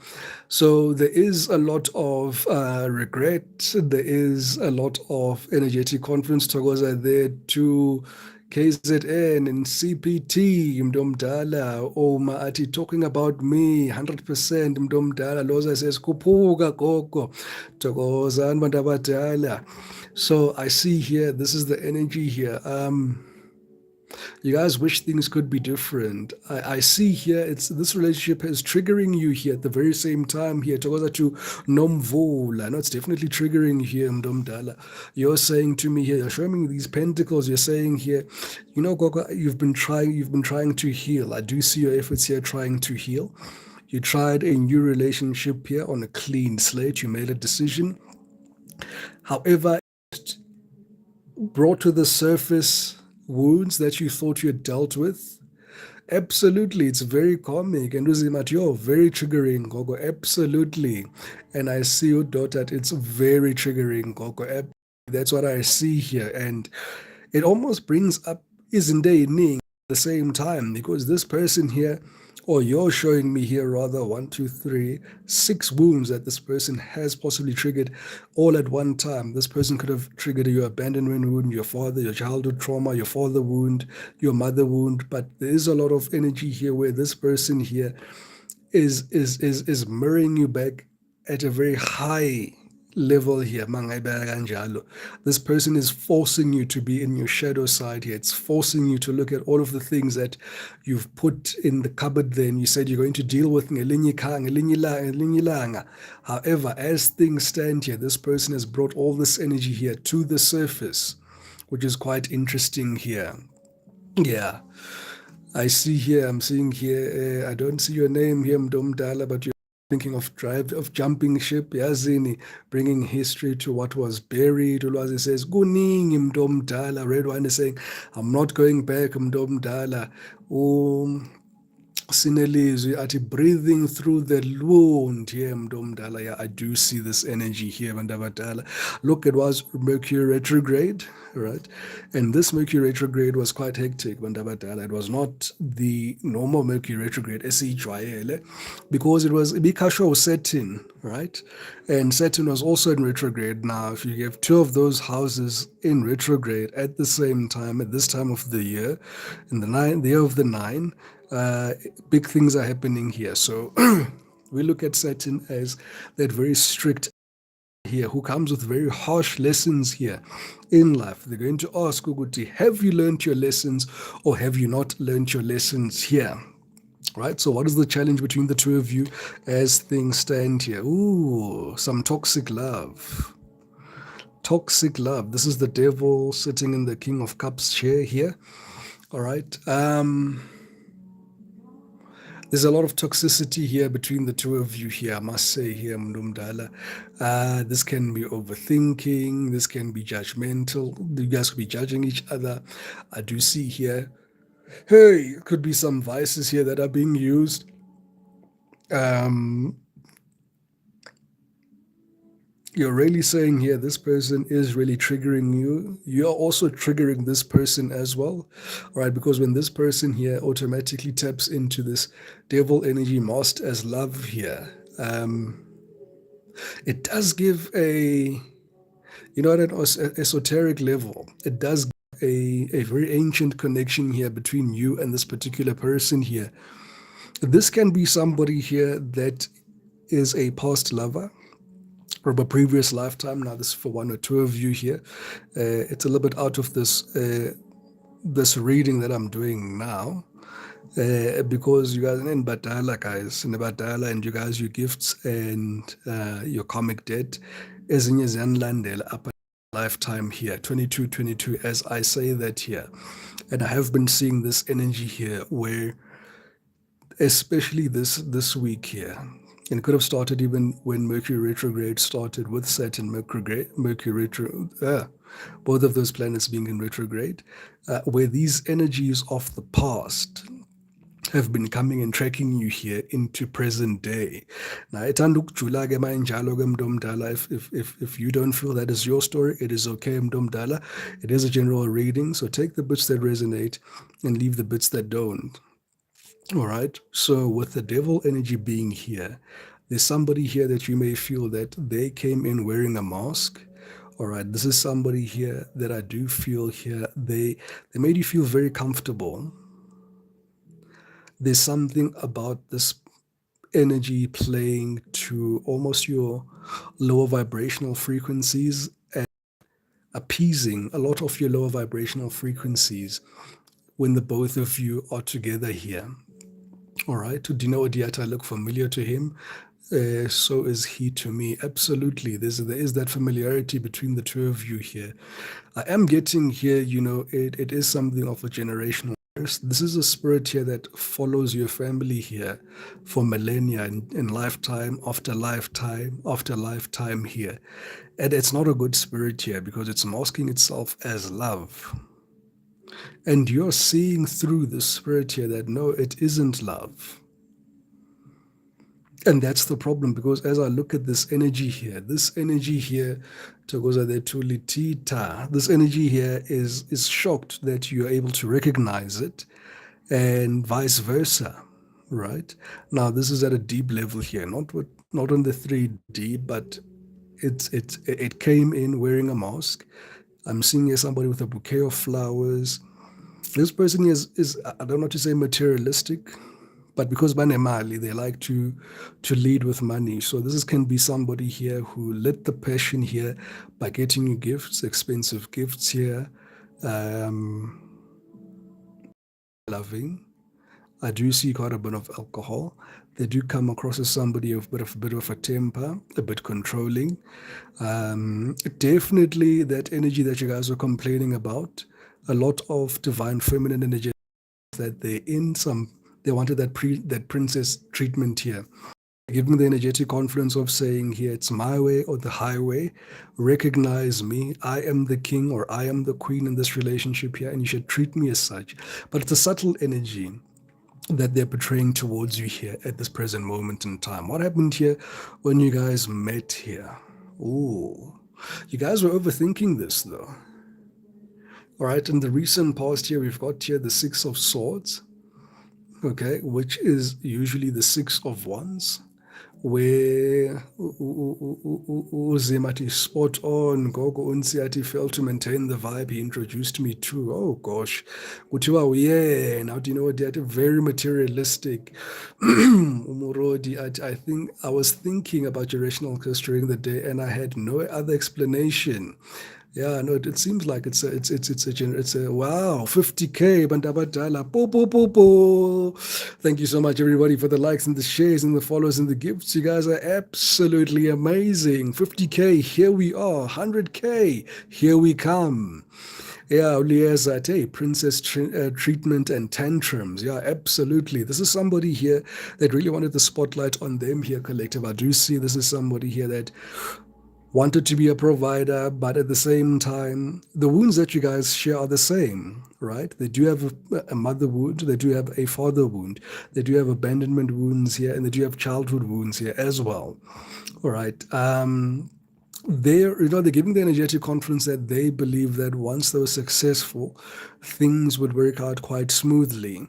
So there is a lot of regret. There is a lot of energetic confidence. Togoza there to KZN and CPT, mntomdala, Oma athi talking about me 100%, mntomdala. Loza says khuphuka gogo, thokozani bantu abadala. So I see here, this is the energy here. You guys wish things could be different. I see here, this relationship is triggering you here at the very same time here. Togoza to nomvula. No, it's definitely triggering you here, mntomdala. You're saying to me here, you're showing me these pentacles. You're saying here, Gogo, you've been trying to heal. I do see your efforts here trying to heal. You tried a new relationship here on a clean slate. You made a decision. However, it brought to the surface wounds that you thought you had dealt with. Absolutely, it's very comic, and Uzimatio, very triggering, Gogo, absolutely. And I see you, Dotat, it's very triggering, Gogo. That's what I see here, and it almost brings up Izinde Ning at the same time, because this person here, or you're showing me here rather, 1, 2, 3, 6 wounds that this person has possibly triggered all at one time. This person could have triggered your abandonment wound, your father, your childhood trauma, your father wound, your mother wound. But there is a lot of energy here where this person here is mirroring you back at a very high level here, mangayibeka kanjalo. This person is forcing you to be in your shadow side here. It's forcing you to look at all of the things that you've put in the cupboard there, and you said you're going to deal with ngelinye ilanga. However, as things stand here, this person has brought all this energy here to the surface, which is quite interesting here. Yeah. I see here, I'm seeing here, I don't see your name here, Mdomdala, but you're thinking of jumping ship, yazini, bringing history to what was buried. Ulwazi says, kuningi Mdomdala. Red one is saying, I'm not going back, Mdomdala. Sinelizwi athi breathing through the wound here, Mdomdala. Yeah, I do see this energy here, Mandabadala. Look, it was Mercury retrograde, right? And this Mercury retrograde was quite hectic, Mandabadala. It was not the normal Mercury retrograde, esijwayele, because it was Ibikasho Saturn, right? And Saturn was also in retrograde. Now, if you have two of those houses in retrograde at the same time, at this time of the year, in the year of the nine, big things are happening here. So we look at Saturn as that very strict here who comes with very harsh lessons here in life. They're going to ask Uguti, have you learned your lessons or have you not learned your lessons here? Right, so what is the challenge between the two of you as things stand here? Ooh, some toxic love. Toxic love. This is the devil sitting in the King of Cups chair here. All right. There's a lot of toxicity here between the two of you here, I must say here, Mdumdala. This can be overthinking, this can be judgmental, you guys could be judging each other. I do see here, hey, it could be some vices here that are being used. You're really saying here this person is really triggering you. You're also triggering this person as well, right? Because when this person here automatically taps into this devil energy masked as love here, it does give a, you know, at an esoteric level, it does give a very ancient connection here between you and this particular person here. This can be somebody here that is a past lover from a previous lifetime. Now, this is for one or two of you here. It's a little bit out of this reading that I'm doing now. Because you guys in Batala, guys, in Batala, and you guys, your gifts and your karmic debt is in your up lifetime here, 2222, as I say that here. And I have been seeing this energy here where, especially this week here, and it could have started even when Mercury retrograde started with Saturn, Mercury retro, both of those planets being in retrograde, where these energies of the past have been coming and tracking you here into present day. Now, if you don't feel that is your story, it is okay, Mdomdala. It is a general reading, so take the bits that resonate and leave the bits that don't. All right, so with the devil energy being here, there's somebody here that you may feel that they came in wearing a mask. All right, this is somebody here that I do feel here, they made you feel very comfortable. There's something about this energy playing to almost your lower vibrational frequencies and appeasing a lot of your lower vibrational frequencies when the both of you are together here. All right, do you know Odiata? I look familiar to him. So is he to me. Absolutely. There is that familiarity between the two of you here. I am getting here, you know, it is something of a generational curse. This is a spirit here that follows your family here for millennia and lifetime after lifetime after lifetime here. And it's not a good spirit here because it's masking itself as love. And you're seeing through the spirit here that no, it isn't love. And that's the problem, because as I look at this energy here, this energy here is shocked that you're able to recognize it, and vice versa, right? Now, this is at a deep level here, not on the 3D, but it came in wearing a mask. I'm seeing here somebody with a bouquet of flowers. This person is I don't know to say materialistic, but because banemali, they like to lead with money. So this can be somebody here who lit the passion here by getting you gifts, expensive gifts here, um, loving. I do see quite a bit of alcohol. They do come across as somebody of bit of a temper, a bit controlling. Definitely that energy that you guys were complaining about. A lot of divine feminine energy that they wanted that princess treatment here. Give me the energetic confluence of saying here, it's my way or the highway. Recognize me. I am the king or I am the queen in this relationship here, and you should treat me as such. But it's a subtle energy that they're portraying towards you here at this present moment in time. What happened here when you guys met here? Ooh, you guys were overthinking this though. All right, in the recent past here, we've got here the Six of Swords, okay, which is usually the Six of Wands, where Uzimati spot on, Gogo Unsiati failed to maintain the vibe he introduced me to. Oh gosh. Kutiwa yeah. Now do you know what? They're very materialistic. Umurodi, I think I was thinking about generational curse during the day and I had no other explanation. Yeah, no, it seems like it's a wow, 50K Bantabadala. Po po po po. Thank you so much, everybody, for the likes and the shares and the follows and the gifts. You guys are absolutely amazing. 50K, here we are. 100K, here we come. Yeah, Ulieza, hey, princess treatment and tantrums. Yeah, absolutely. This is somebody here that really wanted the spotlight on them here, collective. I do see this is somebody here that wanted to be a provider, but at the same time, the wounds that you guys share are the same, right? They do have a mother wound, they do have a father wound, they do have abandonment wounds here, and they do have childhood wounds here as well. All right. They're giving the energetic confidence that they believe that once they were successful, things would work out quite smoothly.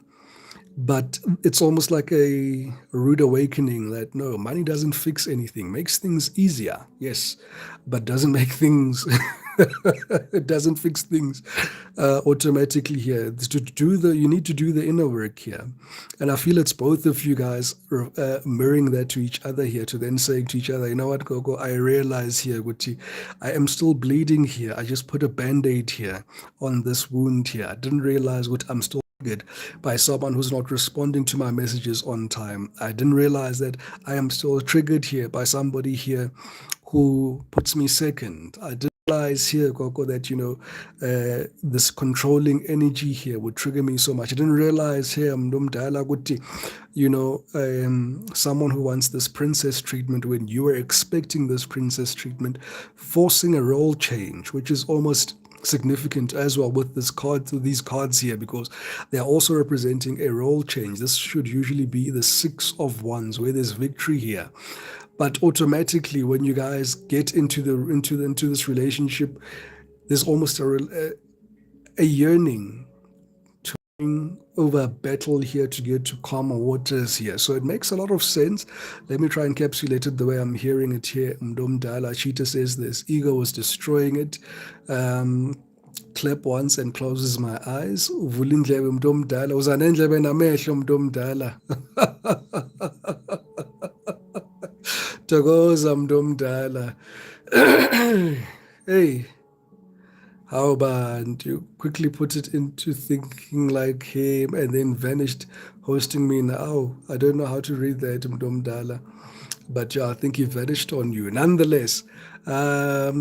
But it's almost like a rude awakening that no, money doesn't fix anything, makes things easier, yes, but doesn't make things, it doesn't fix things automatically here. You need to do the inner work here. And I feel it's both of you guys mirroring that to each other here, to then saying to each other, you know what, Gogo, I realize here, Guti, I am still bleeding here. I just put a band-aid here on this wound here. I didn't realize what I'm still by someone who's not responding to my messages on time. I didn't realize that I am still triggered here by somebody here who puts me second. I didn't realize here, Coco, that, this controlling energy here would trigger me so much. I didn't realize here, someone who wants this princess treatment when you were expecting this princess treatment, forcing a role change, which is almost significant as well with these cards here, because they're also representing a role change. This should usually be the Six of Wands, where there's victory here. But automatically, when you guys get into this relationship, there's almost a yearning over a battle here to get to calmer waters here. So it makes a lot of sense. Let me try and encapsulate it the way I'm hearing it here. Mdomdala Cheetah says this ego was destroying it. Clap once and closes my eyes. Uvula indlebe mntomdala. Uza nendlebe namehlo mntomdala. Thokoza mntomdala. Hey. How about you quickly put it into thinking like him and then vanished hosting me now? I don't know how to read that, Mdomdala. But yeah, I think he vanished on you. Nonetheless, there's I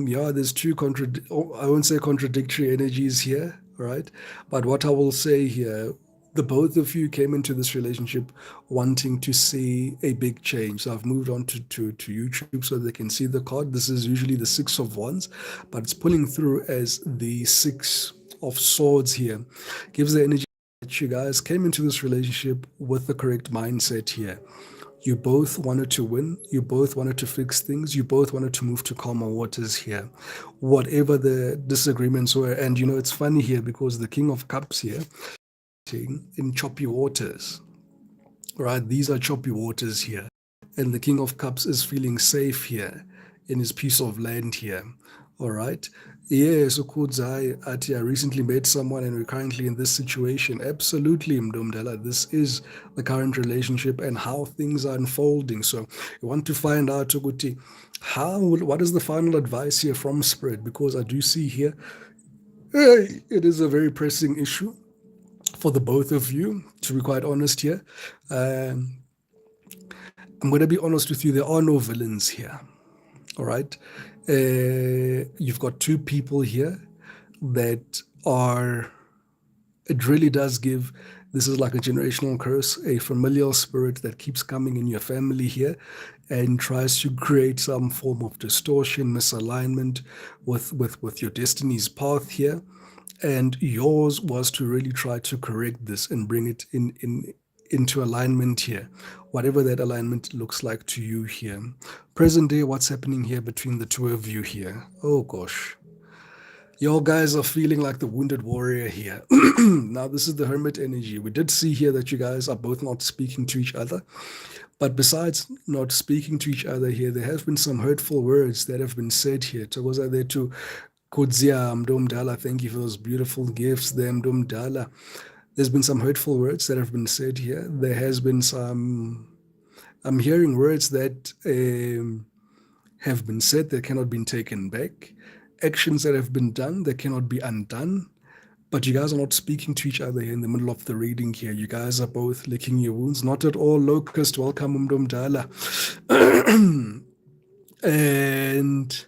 won't say contradictory energies here, right? But what I will say here, the both of you came into this relationship wanting to see a big change. So I've moved on to YouTube so they can see the card. This is usually the Six of Wands, but it's pulling through as the Six of Swords here. Gives the energy that you guys came into this relationship with the correct mindset here. You both wanted to win. You both wanted to fix things. You both wanted to move to calmer waters here, whatever the disagreements were. And it's funny here because the King of Cups here in choppy waters, right? These are choppy waters here. And the King of Cups is feeling safe here in his piece of land here, all right? Yes, Ukudzai, Ati, I recently met someone and we're currently in this situation. Absolutely, Mdomdala. This is the current relationship and how things are unfolding. So you want to find out, Ukuti, what is the final advice here from Spirit? Because I do see here, it is a very pressing issue for the both of you, to be quite honest here. Um, I'm going to be honest with you, there are no villains here. All right. You've got two people here that are, it really does give, this is like a generational curse, a familial spirit that keeps coming in your family here and tries to create some form of distortion, misalignment with your destiny's path here. And yours was to really try to correct this and bring it into alignment here, whatever that alignment looks like to you here. Present day, what's happening here between the two of you here? Oh gosh. Y'all guys are feeling like the wounded warrior here. Now, this is the hermit energy. We did see here that you guys are both not speaking to each other. But besides not speaking to each other here, there have been some hurtful words that have been said here. Togoza there to Kudzia Mdomdala, thank you for those beautiful gifts there, Mdomdala. There's been some hurtful words that have been said here. There has been some, I'm hearing words that have been said that cannot be taken back, actions that have been done that cannot be undone. But you guys are not speaking to each other here in the middle of the reading here. You guys are both licking your wounds. Not at all, Locust. Welcome, Mdomdala. And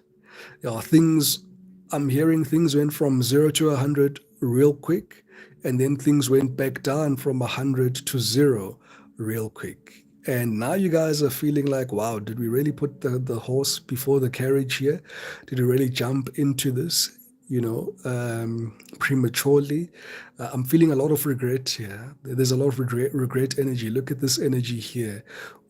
yeah, things, I'm hearing things went from 0 to 100 real quick, and then things went back down from 100 to 0 real quick. And now you guys are feeling like, wow, did we really put the horse before the carriage here? Did we really jump into this, prematurely? I'm feeling a lot of regret here. There's a lot of regret energy. Look at this energy here.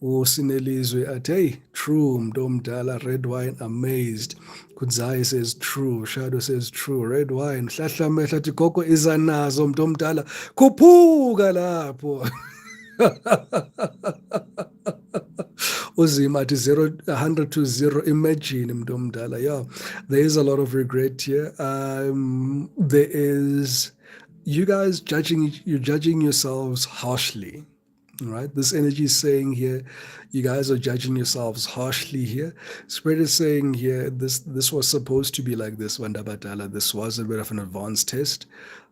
Oh, Sinelizwe at, hey, true, Mdomdala, red wine, amazed. Kudzai says true. Shadow says true. Red wine. Hlahlamehla tikoko izanazo Mdomdala. Khuphuka lapho. Uzima at 100 to 0. Imagine Mdomdala. Yeah, there is a lot of regret here. There is, you guys you're judging yourselves harshly. Right, this energy is saying here, you guys are judging yourselves harshly here. Spirit is saying here, this was supposed to be like this, Vandabatala. This was a bit of an advanced test.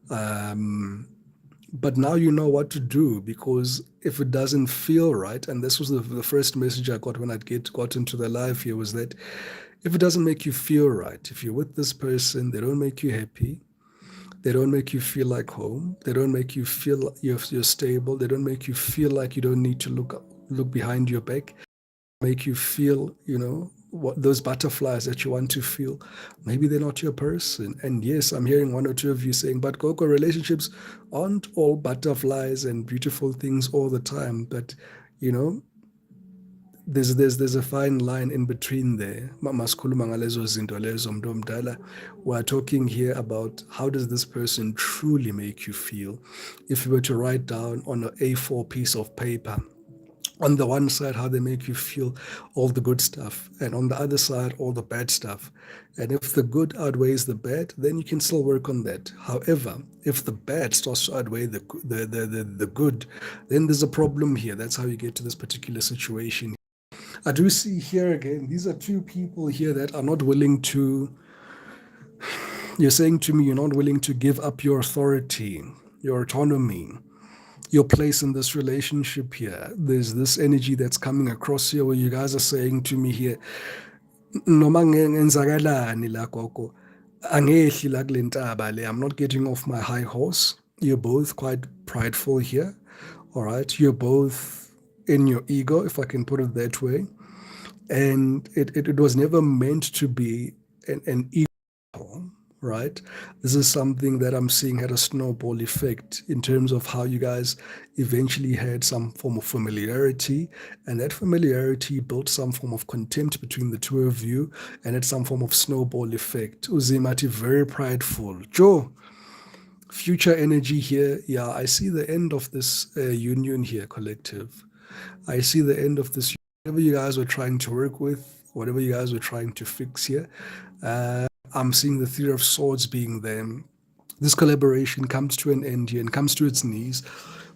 But now you know what to do, because if it doesn't feel right, and this was the first message I got when I got into the live here, was that if it doesn't make you feel right, if you're with this person, they don't make you happy, they don't make you feel like home, they don't make you feel you're stable, they don't make you feel like you don't need to look behind your back, make you feel, what those butterflies that you want to feel, maybe they're not your person. And yes, I'm hearing one or two of you saying, but Coco, relationships aren't all butterflies and beautiful things all the time. But there's a fine line in between there. We're talking here about, how does this person truly make you feel? If you were to write down on an A4 piece of paper, on the one side, how they make you feel, all the good stuff, and on the other side, all the bad stuff. And if the good outweighs the bad, then you can still work on that. However, if the bad starts to outweigh the good, then there's a problem here. That's how you get to this particular situation. I do see here again, these are two people here that are not willing to, you're saying to me, you're not willing to give up your authority, your autonomy, your place in this relationship here. There's this energy that's coming across here where you guys are saying to me here, noma ngenzakalani la gogo, angehli la kule ntaba le, I'm not getting off my high horse. You're both quite prideful here, all right? You're both in your ego, if I can put it that way. And it was never meant to be an ego, right? This is something that I'm seeing had a snowball effect in terms of how you guys eventually had some form of familiarity, and that familiarity built some form of contempt between the two of you, and had some form of snowball effect. Uzimati, very prideful. Joe, future energy here. Yeah, I see the end of this union here, collective. I see the end of this, whatever you guys were trying to work with, whatever you guys were trying to fix here. I'm seeing the Three of Swords being there. This collaboration comes to an end here and comes to its knees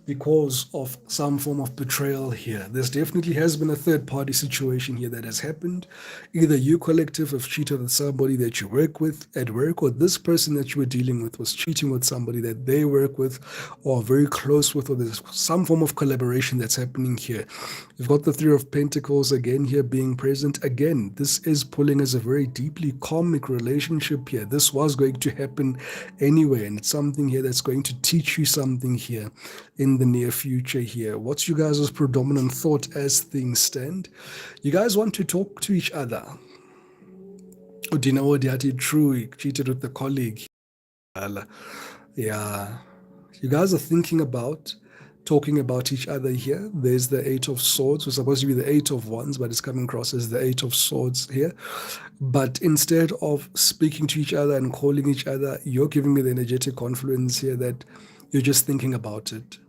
because of some form of betrayal here. There's definitely has been a third party situation here that has happened. Either you collective have cheated with somebody that you work with at work, or this person that you were dealing with was cheating with somebody that they work with or are very close with, or there's some form of collaboration that's happening here. You've got the Three of Pentacles again here being present. Again, this is pulling as a very deeply karmic relationship here. This was going to happen anyway, and it's something here that's going to teach you something here in the near future here. What's you guys' predominant thought as things stand? You guys want to talk to each other. Do you know what true cheated with the colleague? Yeah. You guys are thinking about talking about each other here. There's the Eight of Swords. It's supposed to be the Eight of Wands, but it's coming across as the Eight of Swords here. But instead of speaking to each other and calling each other, you're giving me the energetic confluence here that you're just thinking about it.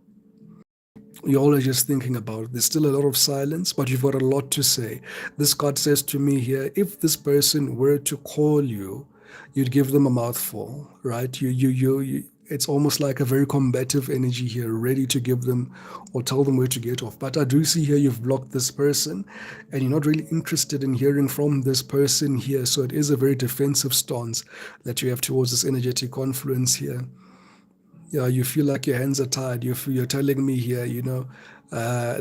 You're always just thinking about it. There's still a lot of silence, but you've got a lot to say. This card says to me here, if this person were to call you, you'd give them a mouthful, right? It's almost like a very combative energy here, ready to give them or tell them where to get off. But I do see here you've blocked this person and you're not really interested in hearing from this person here. So it is a very defensive stance that you have towards this energetic confluence here. Yeah, you feel like your hands are tied. You're telling me here,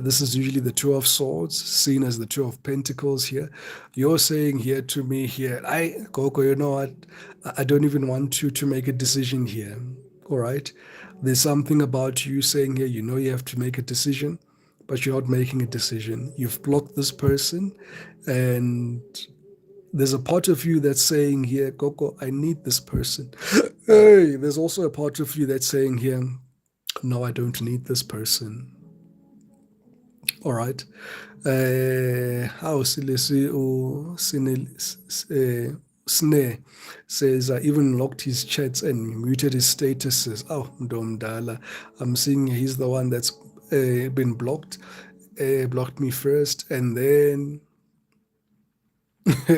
this is usually the Two of Swords, seen as the Two of Pentacles here. You're saying here to me here, Coco, you know what? I don't even want you to make a decision here. All right? There's something about you saying here, you have to make a decision, but you're not making a decision. You've blocked this person, and there's a part of you that's saying here, Coco, I need this person. Hey, there's also a part of you that's saying here, no, I don't need this person. All right. How Snare says I even locked his chats and muted his statuses. Oh, Ndomdala. I'm seeing he's the one that's been blocked. Blocked me first and then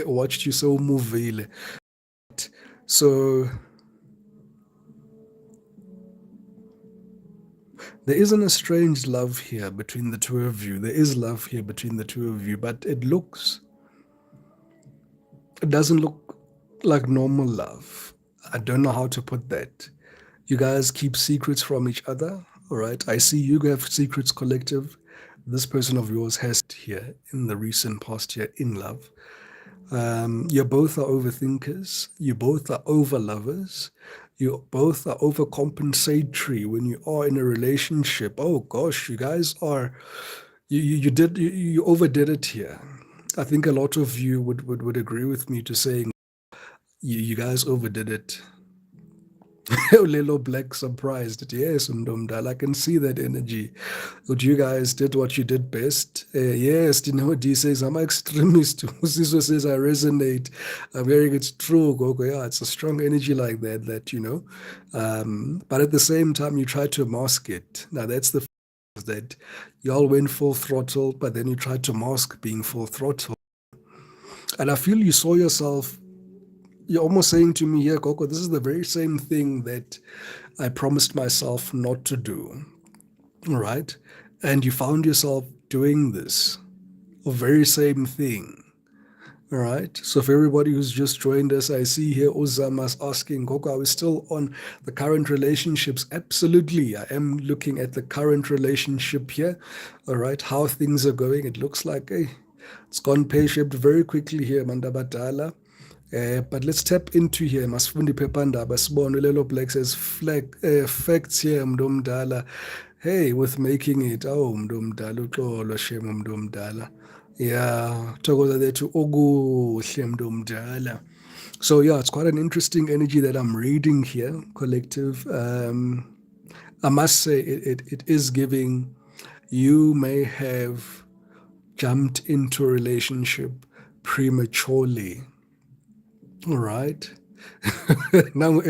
watched you so movile. So there isn't a strange love here between the two of you. There is love here between the two of you, but it doesn't look like normal love. I don't know how to put that. You guys keep secrets from each other, all right? I see you have secrets collective. This person of yours has here in the recent past here in love. You both are overthinkers. You both are overlovers. You both are overcompensatory when you are in a relationship. Oh gosh, you guys are. You overdid it here. I think a lot of you would agree with me to saying you guys overdid it. Lelo Black surprised. Yes, Mdomdal, I can see that energy. But you guys did what you did best. Yes, D says, I'm an extremist. Siso says, I resonate. I'm hearing it's true, Gogo. Yeah, it's a strong energy like that. But at the same time, you try to mask it. Now, that's the that y'all went full throttle, but then you tried to mask being full throttle. And I feel you saw yourself. You're almost saying to me here, Coco, this is the very same thing that I promised myself not to do. All right? And you found yourself doing this, the very same thing. All right? So for everybody who's just joined us, I see here Ozamas asking, Coco, are we still on the current relationships? Absolutely. I am looking at the current relationship here. All right? How things are going. It looks like, it's gone pear-shaped very quickly here, Mandabadala. But let's tap into here. Masifundi phephandaba sibone lelo Black says facts here mntomdala. Hey, with making it. Oh, mntomdala uxolo shem mntomdala. Yeah, thokoza lethu okuhle mntomdala. So yeah, it's quite an interesting energy that I'm reading here, collective. I must say it is giving. You may have jumped into a relationship prematurely. All right. Now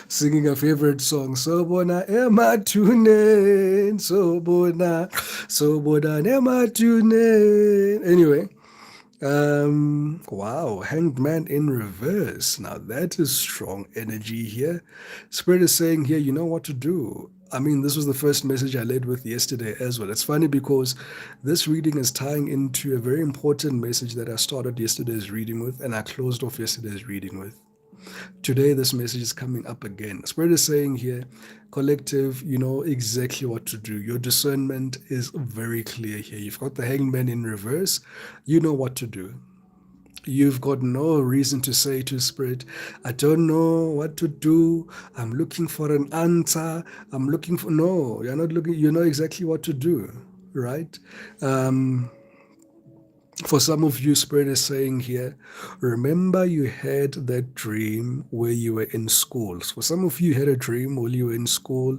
singing a favorite song. Sobona ematunen, sobona ematune. Anyway, Wow, Hanged Man in reverse. Now that is strong energy here. Spirit is saying here, you know what to do. I mean, this was the first message I led with yesterday as well. It's funny because this reading is tying into a very important message that I started yesterday's reading with and I closed off yesterday's reading with. Today, this message is coming up again. Spirit is saying here, collective, you know exactly what to do. Your discernment is very clear here. You've got the hangman in reverse. You know what to do. You've got no reason to say to Spirit, I don't know what to do. I'm looking for an answer. I'm looking for. No, you're not looking. You know exactly what to do, right? For some of you, Spirit is saying here, remember you had that dream where you were in school. So for some of you, had a dream while you were in school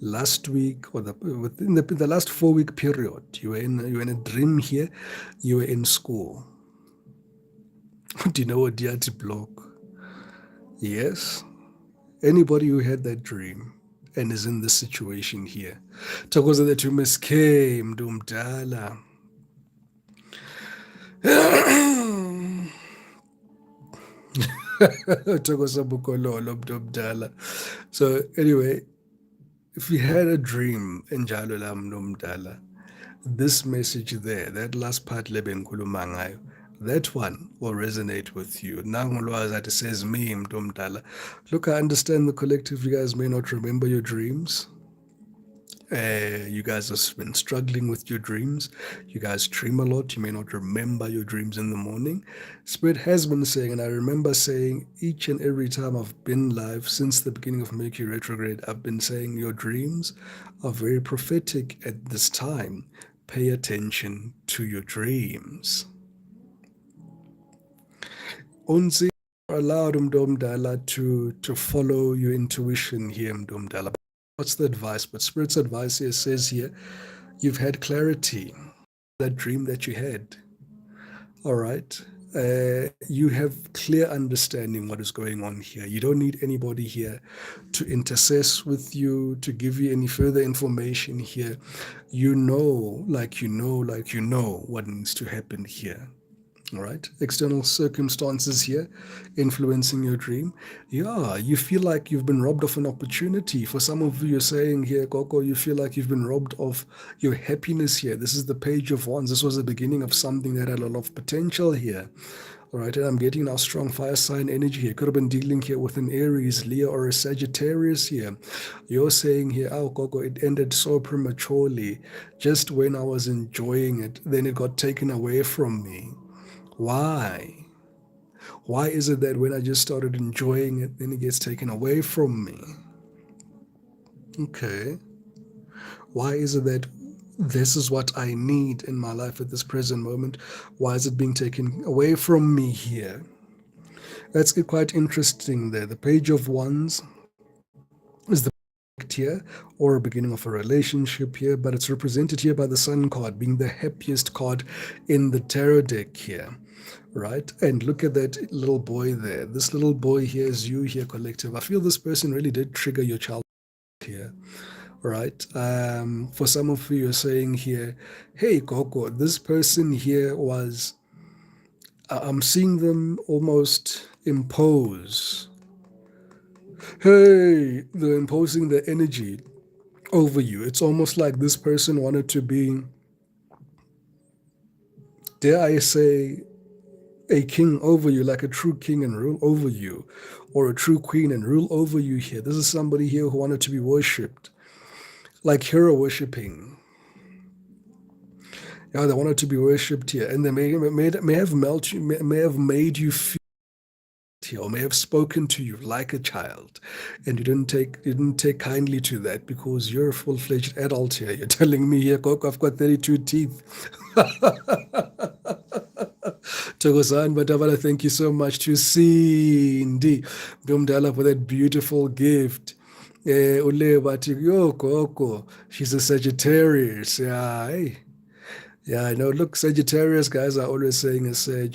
last week or within the last 4 week period. You were in a dream here, you were in school. Do you know what Diati block? Yes. Anybody who had that dream and is in this situation here. Thokoza that you miscame, Dumdala. So anyway, if you had a dream njalo la mnumdala, this message there, that last part lebengikhuluma ngayo, that one will resonate with you. Nangolwazi that it says me mnumdala. Look, I understand the collective, you guys may not remember your dreams. You guys have been struggling with your dreams. You guys dream a lot. You may not remember your dreams in the morning. Spirit has been saying, and I remember saying each and every time I've been live since the beginning of Mercury retrograde, I've been saying your dreams are very prophetic at this time. Pay attention to your dreams. Unzi allowed Mdomdala to follow your intuition here, Mdomdala. What's the advice? But Spirit's advice here says here, you've had clarity, that dream that you had. All right. You have clear understanding what is going on here. You don't need anybody here to intercess with you, to give you any further information here. You know, like you know, like you know what needs to happen here. All right, external circumstances here influencing your dream. Yeah, you feel like you've been robbed of an opportunity. For some of you, you're saying here, Coco, you feel like you've been robbed of your happiness here. This is the Page of Wands. This was the beginning of something that had a lot of potential here. All right, and I'm getting now strong fire sign energy here. Could have been dealing here with an Aries, Leo, or a Sagittarius here. You're saying here, oh, Coco, it ended so prematurely. Just when I was enjoying it, then it got taken away from me. Why? Why is it that when I just started enjoying it, then it gets taken away from me? Okay. Why is it that this is what I need in my life at this present moment? Why is it being taken away from me here? That's quite interesting there. The Page of Wands is the here or a beginning of a relationship here, but it's represented here by the Sun card being the happiest card in the tarot deck here. Right? And look at that little boy there. This little boy here is you here, collective. I feel this person really did trigger your child here. Right? For some of you, you're saying here, hey, Coco, this person here was, I'm seeing them almost impose. Hey, they're imposing their energy over you. It's almost like this person wanted to be, dare I say, a king over you, like a true king and rule over you, or a true queen and rule over you here. This is somebody here who wanted to be worshipped, like hero worshipping. Yeah, they wanted to be worshipped here, and they may have made you feel here, or may have spoken to you like a child, and you didn't take kindly to that because you're a full-fledged adult here. You're telling me here, Coco, I've got 32 teeth. Togosan Batabala, thank you so much to Cindy Dumdala for that beautiful gift. Ule Bati, yo, Coco, she's a Sagittarius. Yeah, hey. Yeah, I know. Look, Sagittarius guys are always saying a Sag,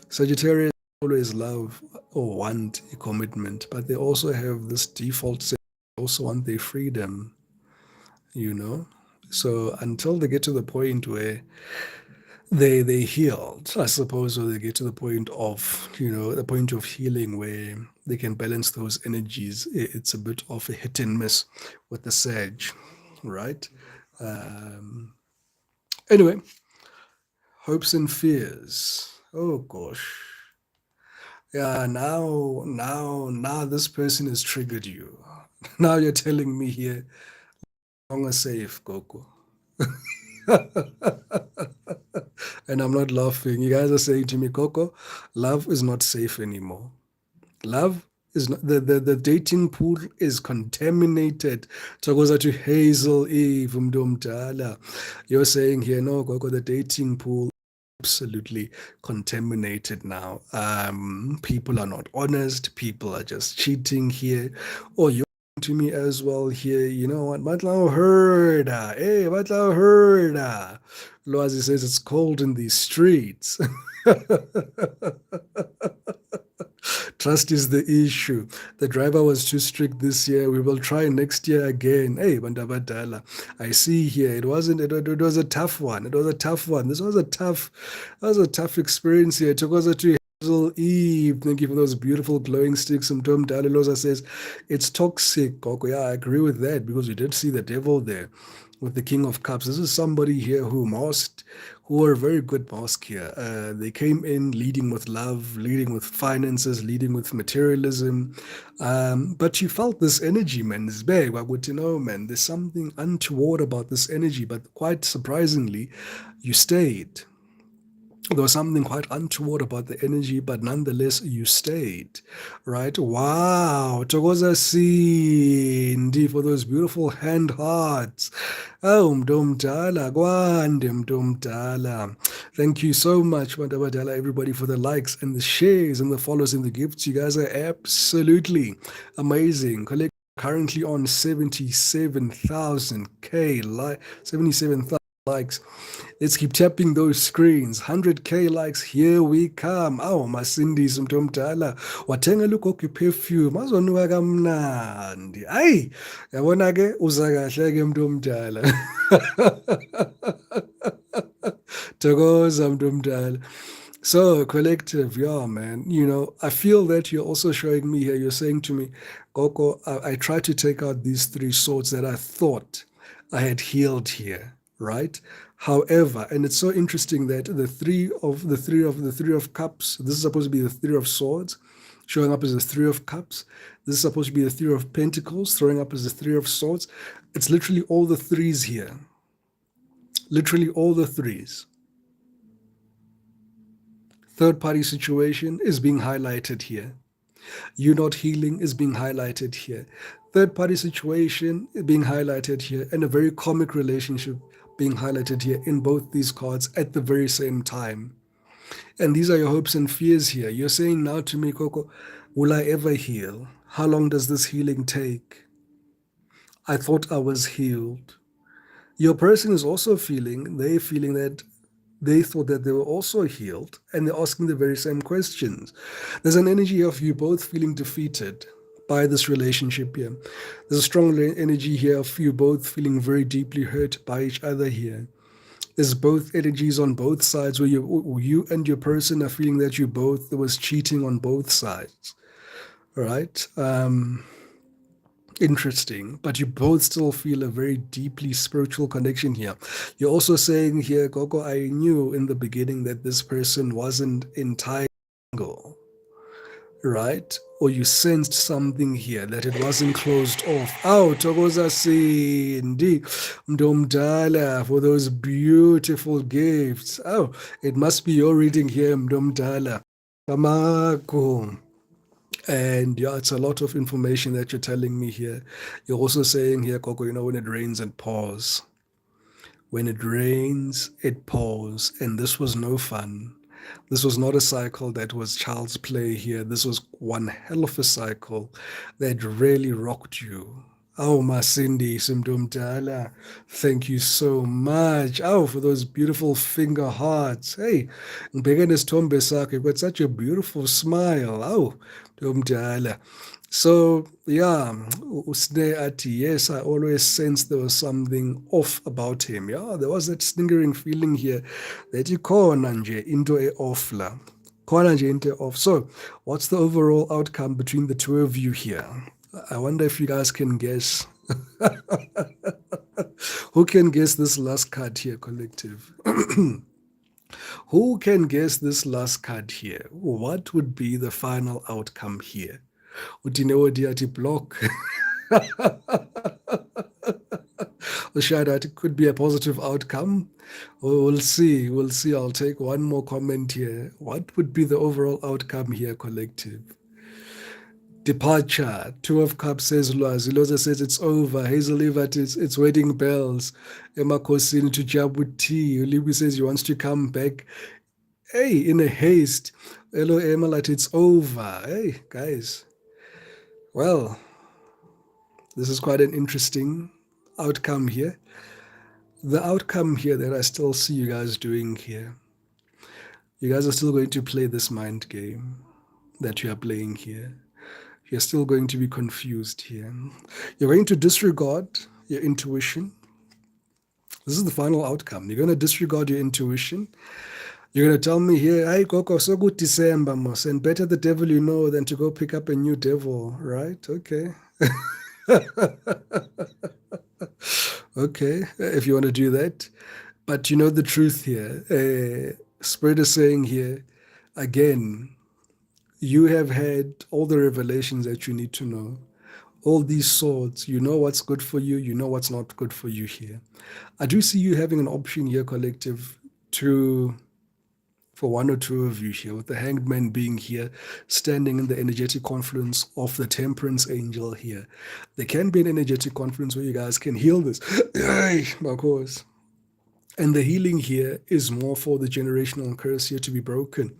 Sagittarius always love or want a commitment, but they also have this default sense, they also want their freedom. So until they get to the point where they healed, I suppose, or they get to the point of, the point of healing where they can balance those energies. It's a bit of a hit and miss with the Sag, right? Um, anyway, hopes and fears. Oh gosh. Yeah, now this person has triggered you. Now you're telling me here, longer safe, Goku. And I'm not laughing. You guys are saying to me, Coco, love is not safe anymore. Love is not, the dating pool is contaminated. Tokoza to Hazel Eve Mdomdala. You're saying here, no, Coco, the dating pool absolutely contaminated now. People are not honest. People are just cheating here. Or you to me as well here, you know what? Matlau heard. Hey, Matlau heard. Loazi says it's cold in these streets. Trust is the issue. The driver was too strict this year. We will try next year again. Hey, Bandabadala. I see here. It was a tough one. It was a tough one. That was a tough experience here. It took us to Hazel Eve. Thank you for those beautiful glowing sticks. Tom Dalilosa says it's toxic. Koko. Yeah, I agree with that because we did see the devil there with the King of Cups. This is somebody here who are a very good mask here. They came in leading with love, leading with finances, leading with materialism. But you felt this energy, man. It's big. I would know, man. There's something untoward about this energy, but quite surprisingly, you stayed. There was something quite untoward about the energy, but nonetheless, you stayed, right? Wow. Togoza Sindi for those beautiful hand hearts. Oh, Mdomdala, Gwande Mdomdala. Thank you so much, Mdomdala, everybody, for the likes and the shares and the follows and the gifts. You guys are absolutely amazing. Currently on 77,000 like 77,000 likes. Let's keep tapping those screens. 100K likes, here we come. Awu masindisi mntu omdala. Wathengela ugogo perfume azonuka kamnandi. Hayi, yabona ke uza kahle ke mntu omdala. Thokoza mntu omdala. So, collective, yeah, man. I feel that you're also showing me here. You're saying to me, Gogo, I tried to take out these three swords that I thought I had healed here, right? However, and it's so interesting that the three of cups, this is supposed to be the three of swords, showing up as the three of cups. This is supposed to be the three of pentacles, throwing up as the three of swords. It's literally all the threes here. Literally all the threes. Third party situation is being highlighted here. You not healing is being highlighted here. Third party situation being highlighted here, and a very comic relationship being highlighted here in both these cards at the very same time. And these are your hopes and fears here. You're saying now to me, Coco, will I ever heal? How long does this healing take? I thought I was healed. Your person is also feeling that they thought that they were also healed, and they're asking the very same questions. There's an energy of you both feeling defeated by this relationship here. There's a strong energy here of you both feeling very deeply hurt by each other here. There's both energies on both sides where you and your person are feeling that there was cheating on both sides. All right. Interesting, but you both still feel a very deeply spiritual connection here. You're also saying here, Coco, I knew in the beginning that this person wasn't entirely single, right? Or you sensed something here that it wasn't closed off. Oh, Togoza Sindi Mdomdala for those beautiful gifts. Oh, it must be your reading here, Mdomdala. Kamako. And yeah, it's a lot of information that you're telling me here. You're also saying here, Coco, when it rains, it pours. When it rains, it pours. And this was no fun. This was not a cycle that was child's play here. This was one hell of a cycle that really rocked you. Oh, Masindi Simdumdala, thank you so much. Oh, for those beautiful finger hearts. Hey, Ngbekenes Tombe Sake, you've got such a beautiful smile. Oh, Dumdala. So yeah, Usne Ati, yes, I always sensed there was something off about him. Yeah, there was that stingering feeling here that ikhona nje into off la. Khona nje into off. So what's the overall outcome between the two of you here? I wonder if you guys can guess. Who can guess this last card here, collective? Who can guess this last card here? What would be the final outcome here? Utinewo diati block. Or shout out, it could be a positive outcome. We'll see. We'll see. I'll take one more comment here. What would be the overall outcome here, collective? Departure. Two of Cups says Lwazi. Loza says it's over. Hazel Evert, it's wedding bells. Emma Kosini to Jabuti. Ulibi says he wants to come back. Hey, in a haste. Hello, Emma, like it's over. Hey, guys. Well, this is quite an interesting outcome here. The outcome here that I still see you guys doing here. You guys are still going to play this mind game that you are playing here. You're still going to be confused here. You're going to disregard your intuition. This is the final outcome. You're going to disregard your intuition. You're going to tell me here, hey, Coco, so good December, mos, and better the devil you know than to go pick up a new devil, right? Okay. Okay, if you want to do that. But you know the truth here. Spirit is saying here, again, you have had all the revelations that you need to know. All these swords, you know what's good for you, you know what's not good for you here. I do see you having an option here, collective, to for one or two of you here, with the hanged man being here, standing in the energetic confluence of the temperance angel here. There can be an energetic confluence where you guys can heal this. Of course. And the healing here is more for the generational curse here to be broken.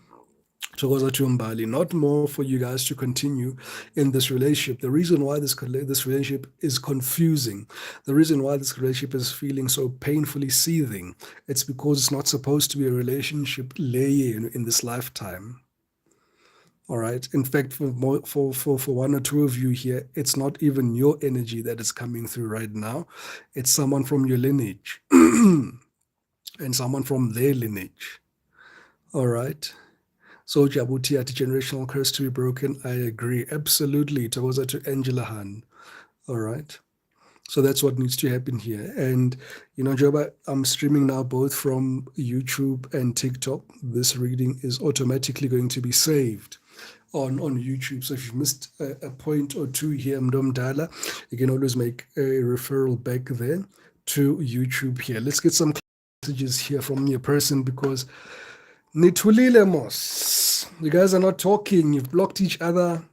Not more for you guys to continue in this relationship. The reason why this relationship is confusing, the reason why this relationship is feeling so painfully seething, it's because it's not supposed to be a relationship in this lifetime. All right. In fact, for one or two of you here, it's not even your energy that is coming through right now. It's someone from your lineage and someone from their lineage. All right. So Jabuti at generational curse to be broken. I agree. Absolutely. Togoza to Angela Han. All right. So that's what needs to happen here. And, you know, Joba, I'm streaming now both from YouTube and TikTok. This reading is automatically going to be saved on YouTube. So if you've missed a point or two here, Mdom Dala, you can always make a referral back there to YouTube here. Let's get some messages here from your person because Nitulile mos. You guys are not talking. You've blocked each other.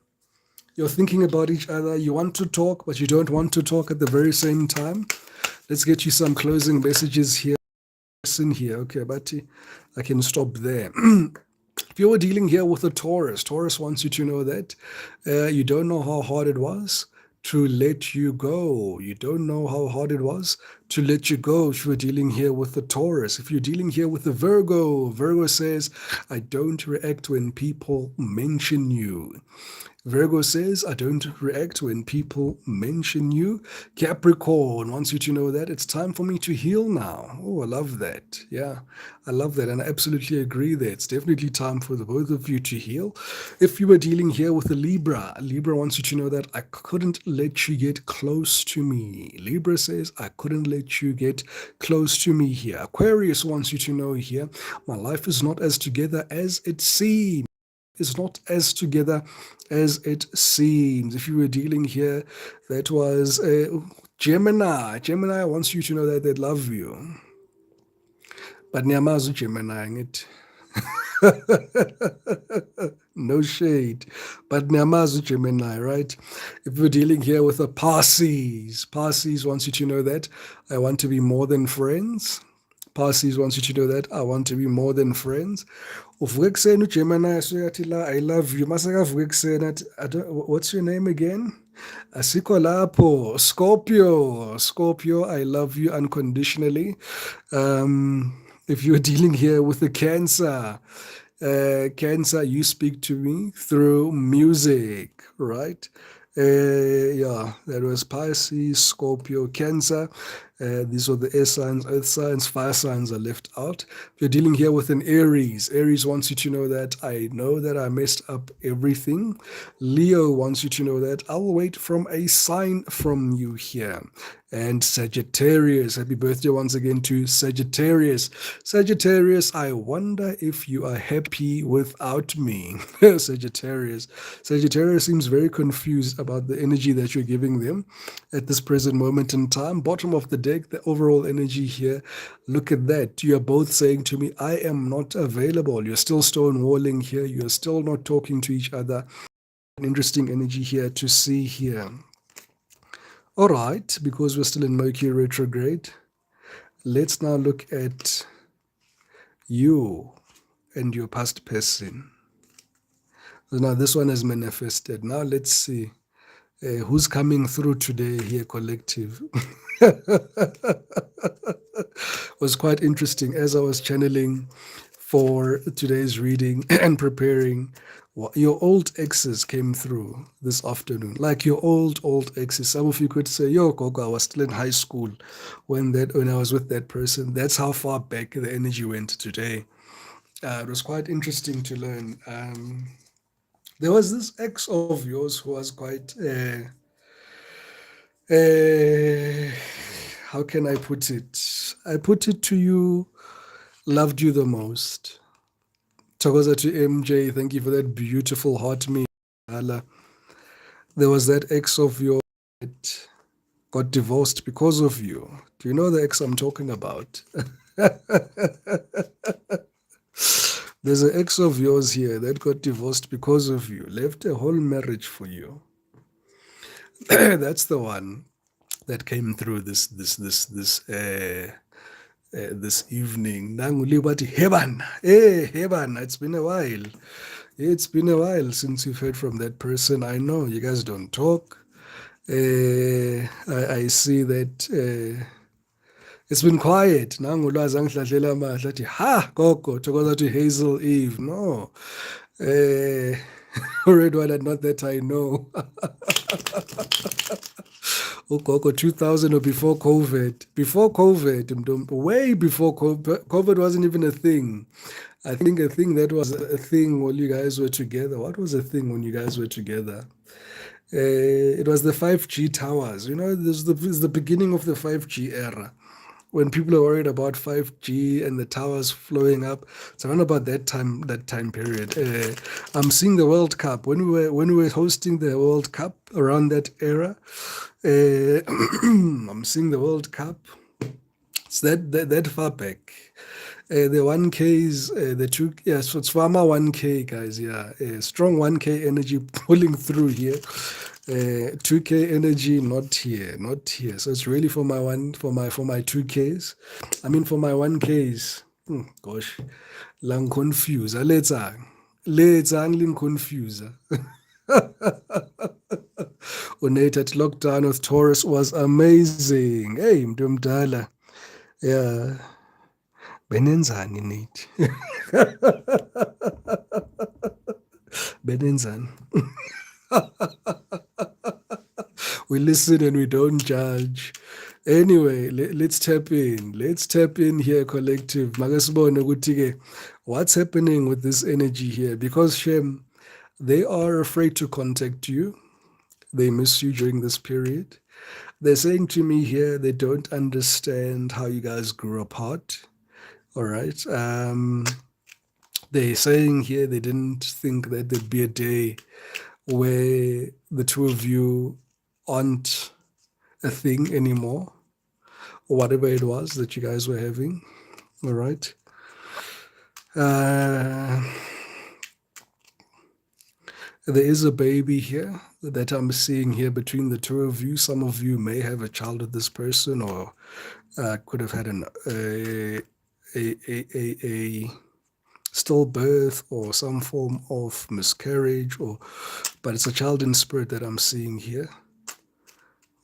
You're thinking about each other. You want to talk, but you don't want to talk at the very same time. Let's get you some closing messages here. Okay, but I can stop there. If you were dealing here with a Taurus, Taurus wants you to know that you don't know how hard it was to let you go. You don't know how hard it was to let you go if you're dealing here with the Taurus. If you're dealing here with the Virgo, Virgo says, I don't react when people mention you. Virgo says, I don't react when people mention you. Capricorn wants you to know that it's time for me to heal now. Oh, I love that. Yeah, I love that. And I absolutely agree that it's definitely time for the both of you to heal. If you were dealing here with a Libra, Libra wants you to know that I couldn't let you get close to me. Libra says, I couldn't let you get close to me here. Aquarius wants you to know here, my life is not as together as it seems. Is not as together as it seems. If you were dealing here, that was Gemini. Gemini wants you to know that they love you. But Nyamazu Gemini, no shade. But Nyamazu Gemini, right? If we're dealing here with a Parsis, Parsis wants you to know that I want to be more than friends. Parsis wants you to know that I want to be more than friends. Uvuke ekuseni uGemini soyathi la I love you. Masakavuke ekuseni athi what's your name again? Asikho lapho. Scorpio, I love you unconditionally. If you're dealing here with the Cancer, Cancer, you speak to me through music, right? Yeah, that was Pisces, Scorpio, Cancer. These are the air signs, earth signs, fire signs are left out. If you're dealing here with an Aries, Aries wants you to know that I know that I messed up everything. Leo wants you to know that I'll wait from a sign from you here. And Sagittarius, happy birthday once again to Sagittarius. Sagittarius, I wonder if you are happy without me. Sagittarius. Sagittarius seems very confused about the energy that you're giving them at this present moment in time. Bottom of the deck, the overall energy here. Look at that. You are both saying to me, I am not available. You're still stonewalling here. You're still not talking to each other. An interesting energy here to see here. All right, because we're still in Mercury retrograde, let's now look at you and your past person. So now this one has manifested. Now let's see who's coming through today here, collective. Was quite interesting as I was channeling for today's reading and preparing. Your old exes came through this afternoon, like your old exes. Some of you could say, yo, Gogo, I was still in high school when I was with that person. That's how far back the energy went today. It was quite interesting to learn. There was this ex of yours who was quite, how can I put it? I put it to you, loved you the most. Togoza to MJ, thank you for that beautiful heart me. There was that ex of yours that got divorced because of you. Do you know the ex I'm talking about? There's an ex of yours here that got divorced because of you, left a whole marriage for you. That's the one that came through this evening. Nangulibati Heban. Hey, Heban, it's been a while. It's been a while since you've heard from that person. I know you guys don't talk. I see that it's been quiet. Nangulwazi angidladlela amahla athi ha gogo thokoza to Hazel Eve. No. Red one, not that I know. Gogo 2000 or before COVID. Before COVID, way before COVID. COVID wasn't even a thing. I think a thing that was a thing when you guys were together. What was a thing when you guys were together? It was the 5G towers. You know, this is the beginning of the 5G era. When people are worried about 5G and the towers flowing up, it's around about that time period. I'm seeing the World Cup when we were hosting the World Cup around that era. I'm seeing the World Cup. It's that far back. The 1Ks, the 2, yeah, so it's Farmer 1K, guys, yeah. Strong 1K energy pulling through here. 2K energy, not here. So it's really for my 2Ks. I mean, for my 1Ks. Gosh, lang confuse. Let's ling confuse. Unated lockdown with Taurus was amazing. Hey, mdumdala. Yeah. Benenzani nithi? Benenzani? We listen and we don't judge. Anyway, let's tap in. Let's tap in here, collective. Makasibone ukuthi-ke what's happening with this energy here? Because Shem, they are afraid to contact you. They miss you during this period. They're saying to me here they don't understand how you guys grew apart. All right. They're saying here they didn't think that there'd be a day where the two of you aren't a thing anymore, or whatever it was that you guys were having. All right. There is a baby here that I'm seeing here between the two of you. Some of you may have a child with this person, or could have had a stillbirth or some form of miscarriage, but it's a child in spirit that I'm seeing here.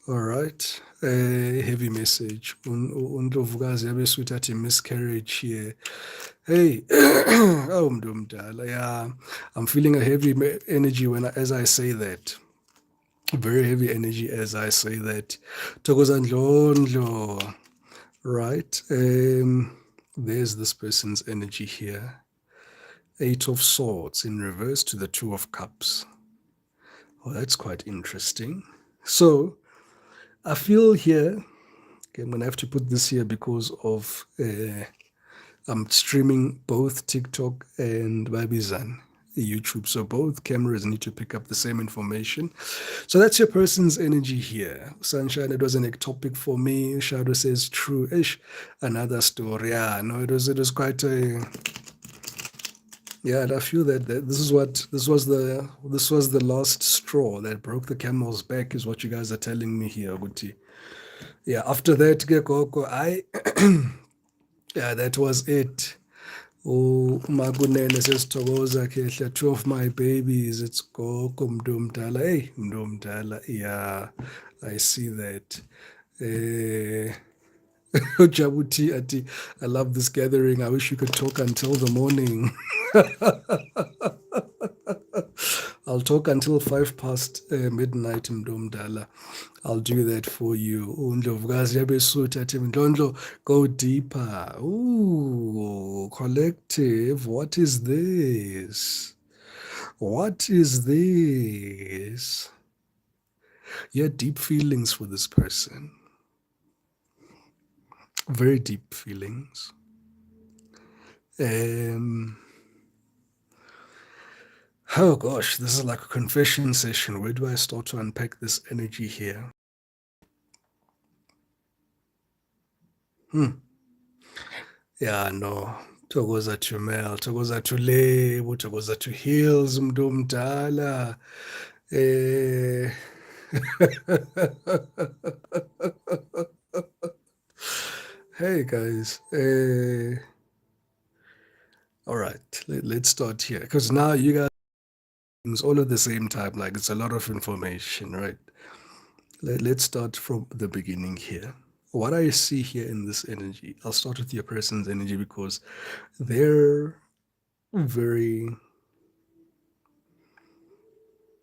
All right. Heavy message. Undlovukazi yabesuthi athi miscarriage here. Hey, oh mdumdala. Yeah, I'm feeling a heavy energy as I say that. Very heavy energy as I say that. Tokozandlondlo. Right. There's this person's energy here. Eight of Swords in reverse to the Two of Cups. Oh, that's quite interesting. So I feel here, okay, I'm going to have to put this here because of I'm streaming both TikTok and Babizan YouTube. So both cameras need to pick up the same information. So that's your person's energy here. Sunshine, it was an ectopic for me. Shadow says true ish. Another story. Yeah, no, it was quite a yeah, and I feel that this was the last straw that broke the camel's back, is what you guys are telling me here, Guti. Yeah, after that, ke gogo, yeah, that was it. Oh, Magunene says Togoza Kehla, two of my babies. It's Gogo Mdumdala. Hey, Mdumdala. Yeah, I see that. Eh, Jabuti Ati, I love this gathering. I wish you could talk until the morning. I'll talk until 5 past midnight, Mdumdala. I'll do that for you. Undlovukazi yabeSuthu athi Mdlondlo, go deeper. Ooh, collective. What is this? What is this? You had deep feelings for this person. Very deep feelings. Oh gosh, this is like a confession session. Where do I start to unpack this energy here? Yeah, no. Thokoza to Mel, thokoza to Lebo, thokoza to Hills, Mdumdala. Eh. Hey guys. All right, let's start here because now you guys all at the same time. Like it's a lot of information, right? Let's start from the beginning here. What I see here in this energy, I'll start with your person's energy because they're very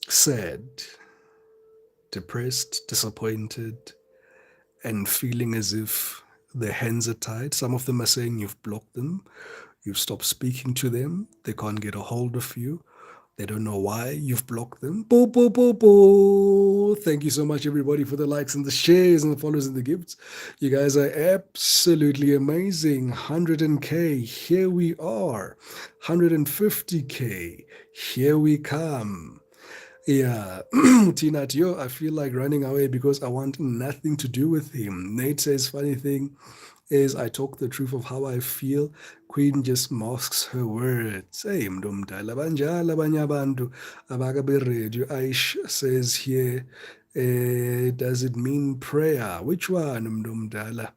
sad, depressed, disappointed, and feeling as if their hands are tied. Some of them are saying you've blocked them, you've stopped speaking to them, they can't get a hold of you. They don't know why you've blocked them. Boo, boo, boo, boo. Thank you so much, everybody, for the likes and the shares and the follows and the gifts. You guys are absolutely amazing. 100K, here we are. 150K, here we come. Yeah, Tina, Tio, I feel like running away because I want nothing to do with him. Nate says, funny thing is, I talk the truth of how I feel. Queen just masks her words. Hey, mdumdala, banjala abanye abantu abakabe radio. Aish says here, does it mean prayer? Which one, mdumdala?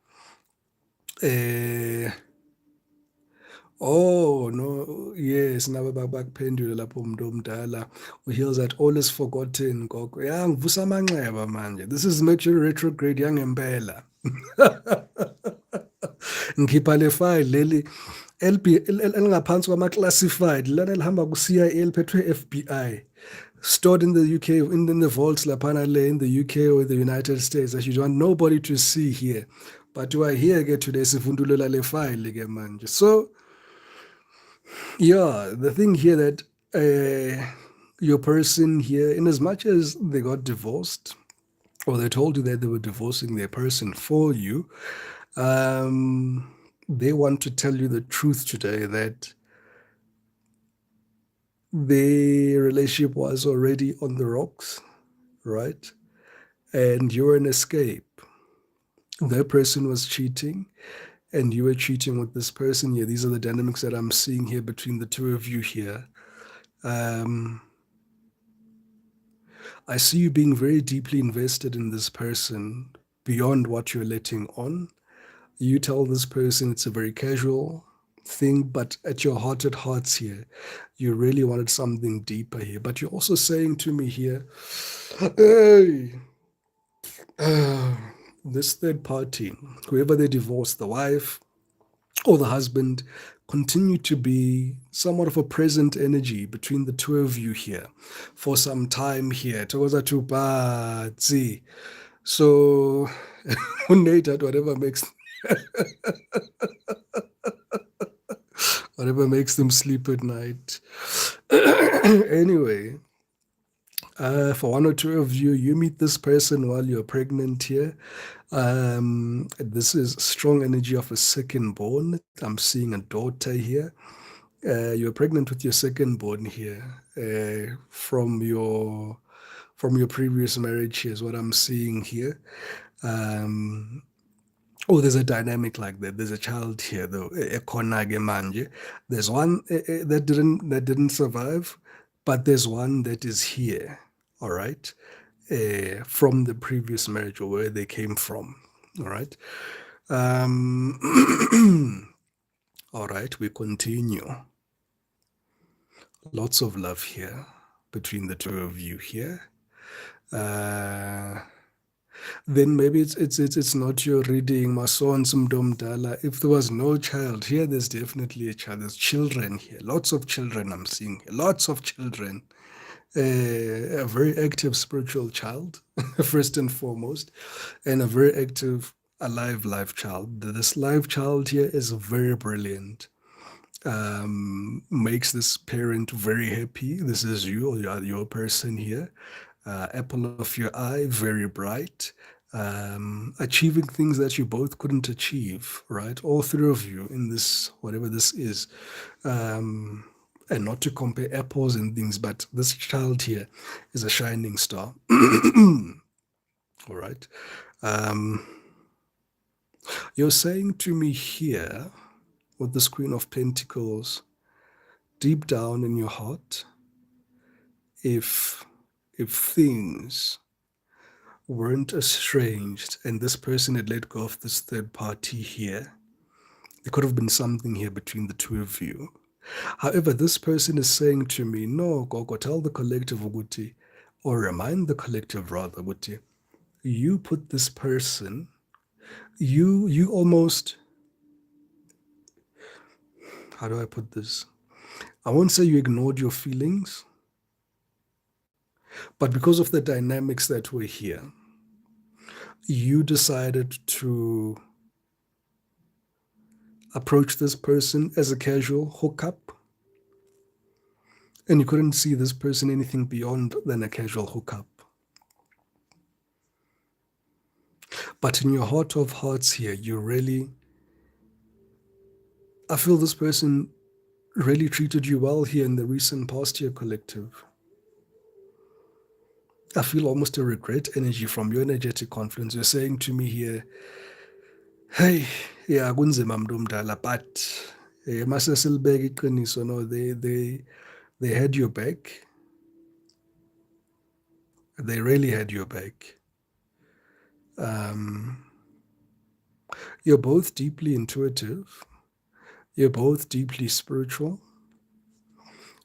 Oh no, yes, nabe bakuphendule lapho umuntu omdala. Heals that all is forgotten gogo. Ya ngivusa amanxeba manje. This is Mercury retrograde yangempela. Ngikhipha le file leli elingaphansi kwama-classified lana elihamba ku-CIA liphethwe FBI, stored in the UK, in the vaults laphana le in the UK or the United States that you want nobody to see here. But you are here ke today sifundulula le file ke manje. So yeah, the thing here that your person here, in as much as they got divorced, or they told you that they were divorcing their person for you, they want to tell you the truth today that the relationship was already on the rocks, right? And you're an escape. Their person was cheating, and you were cheating with this person. Yeah, these are the dynamics that I'm seeing here between the two of you here. I see you being very deeply invested in this person beyond what you're letting on. You tell this person it's a very casual thing, but at your heart at hearts here, you really wanted something deeper here. But you're also saying to me here, hey, this third party, whoever they divorced, the wife or the husband, continue to be somewhat of a present energy between the two of you here for some time here. Togoza to Batsi. So, whatever makes whatever makes them sleep at night. Anyway, for one or two of you, you meet this person while you're pregnant here. This is strong energy of a second born. I'm seeing a daughter here. You're pregnant with your second born here from your previous marriage. Here's what I'm seeing here. Um, Oh, there's a dynamic like that. There's a child here, though. Ekhona-ke manje. There's one that didn't survive, but there's one that is here. All right, from the previous marriage or where they came from. All right. All right. We continue. Lots of love here between the two of you here. Then maybe it's not your reading Mason Sumdomdala. If there was no child here, there's definitely a child. There's children here. Lots of children I'm seeing here. Lots of children. A very active spiritual child, first and foremost, and a very active, alive live child. This live child here is very brilliant. Makes this parent very happy. This is you, or your person here. Apple of your eye, very bright, achieving things that you both couldn't achieve, right? All three of you in this, whatever this is. And not to compare apples and things, but this child here is a shining star. All right. You're saying to me here, with this Queen of Pentacles, deep down in your heart, if things weren't estranged and this person had let go of this third party here, there could have been something here between the two of you. However, this person is saying to me, no, Gogo, tell the collective Uguti, or remind the collective rather, Uguti, you put this person, you almost, how do I put this? I won't say you ignored your feelings, but because of the dynamics that were here, you decided to approach this person as a casual hookup, and you couldn't see this person anything beyond than a casual hookup. But in your heart of hearts here, I feel this person really treated you well here in the recent past year, collective. I feel almost a regret energy from your energetic confidence. You're saying to me here, hey, yeah, kunzima mntu omdala, but mase silibeke iqiniso, no, they had your back. They really had your back. You're both deeply intuitive. You're both deeply spiritual.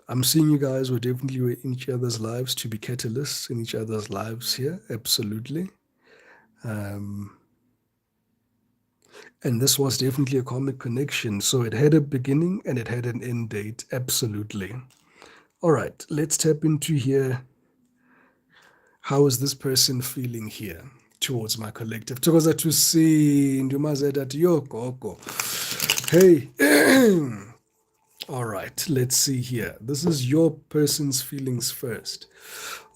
I'm seeing you guys were definitely in each other's lives to be catalysts in each other's lives here, absolutely. And this was definitely a karmic connection. So it had a beginning and it had an end date, absolutely. All right, let's tap into here. How is this person feeling here towards my collective? Tokoza to see Ndumazeda yo gogo. Hey. All right, let's see here. This is your person's feelings first.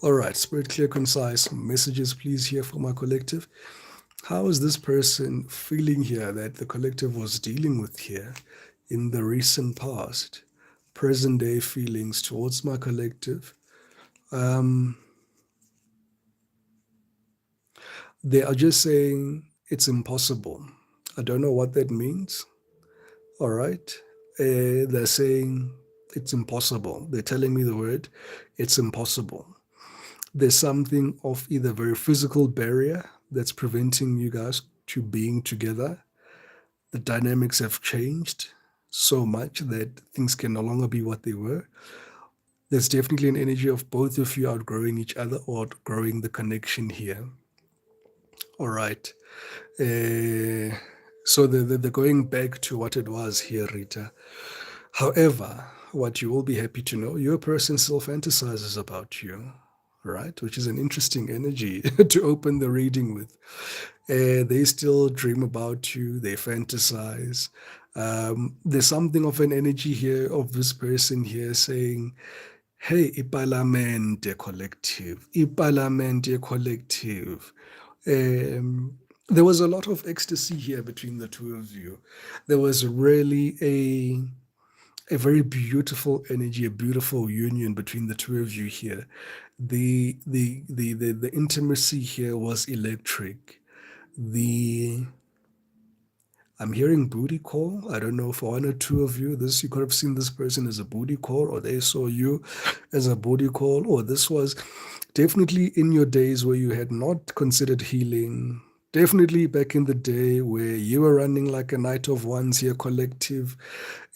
All right, spirit, clear, concise messages, please, here for my collective. How is this person feeling here that the collective was dealing with here in the recent past? Present day feelings towards my collective. They are just saying it's impossible. I don't know what that means. All right. They're saying it's impossible. They're telling me the word, it's impossible. There's something of either very physical barrier that's preventing you guys to being together. The dynamics have changed so much that things can no longer be what they were. There's definitely an energy of both of you outgrowing each other or outgrowing the connection here. All right. So they're going back to what it was here, Rita. However, what you will be happy to know, your person still fantasizes about you, right? Which is an interesting energy to open the reading with. They still dream about you, they fantasize. There's something of an energy here of this person here saying, hey, iparlamente collective, iparlamente collective. There was a lot of ecstasy here between the two of you. There was really a very beautiful energy, a beautiful union between the two of you here. The intimacy here was electric. The I'm hearing booty call. I don't know, for one or two of you, this you could have seen this person as a booty call, or they saw you as a booty call, or this was definitely in your days where you had not considered healing. Definitely back in the day where you were running like a night of ones here, collective.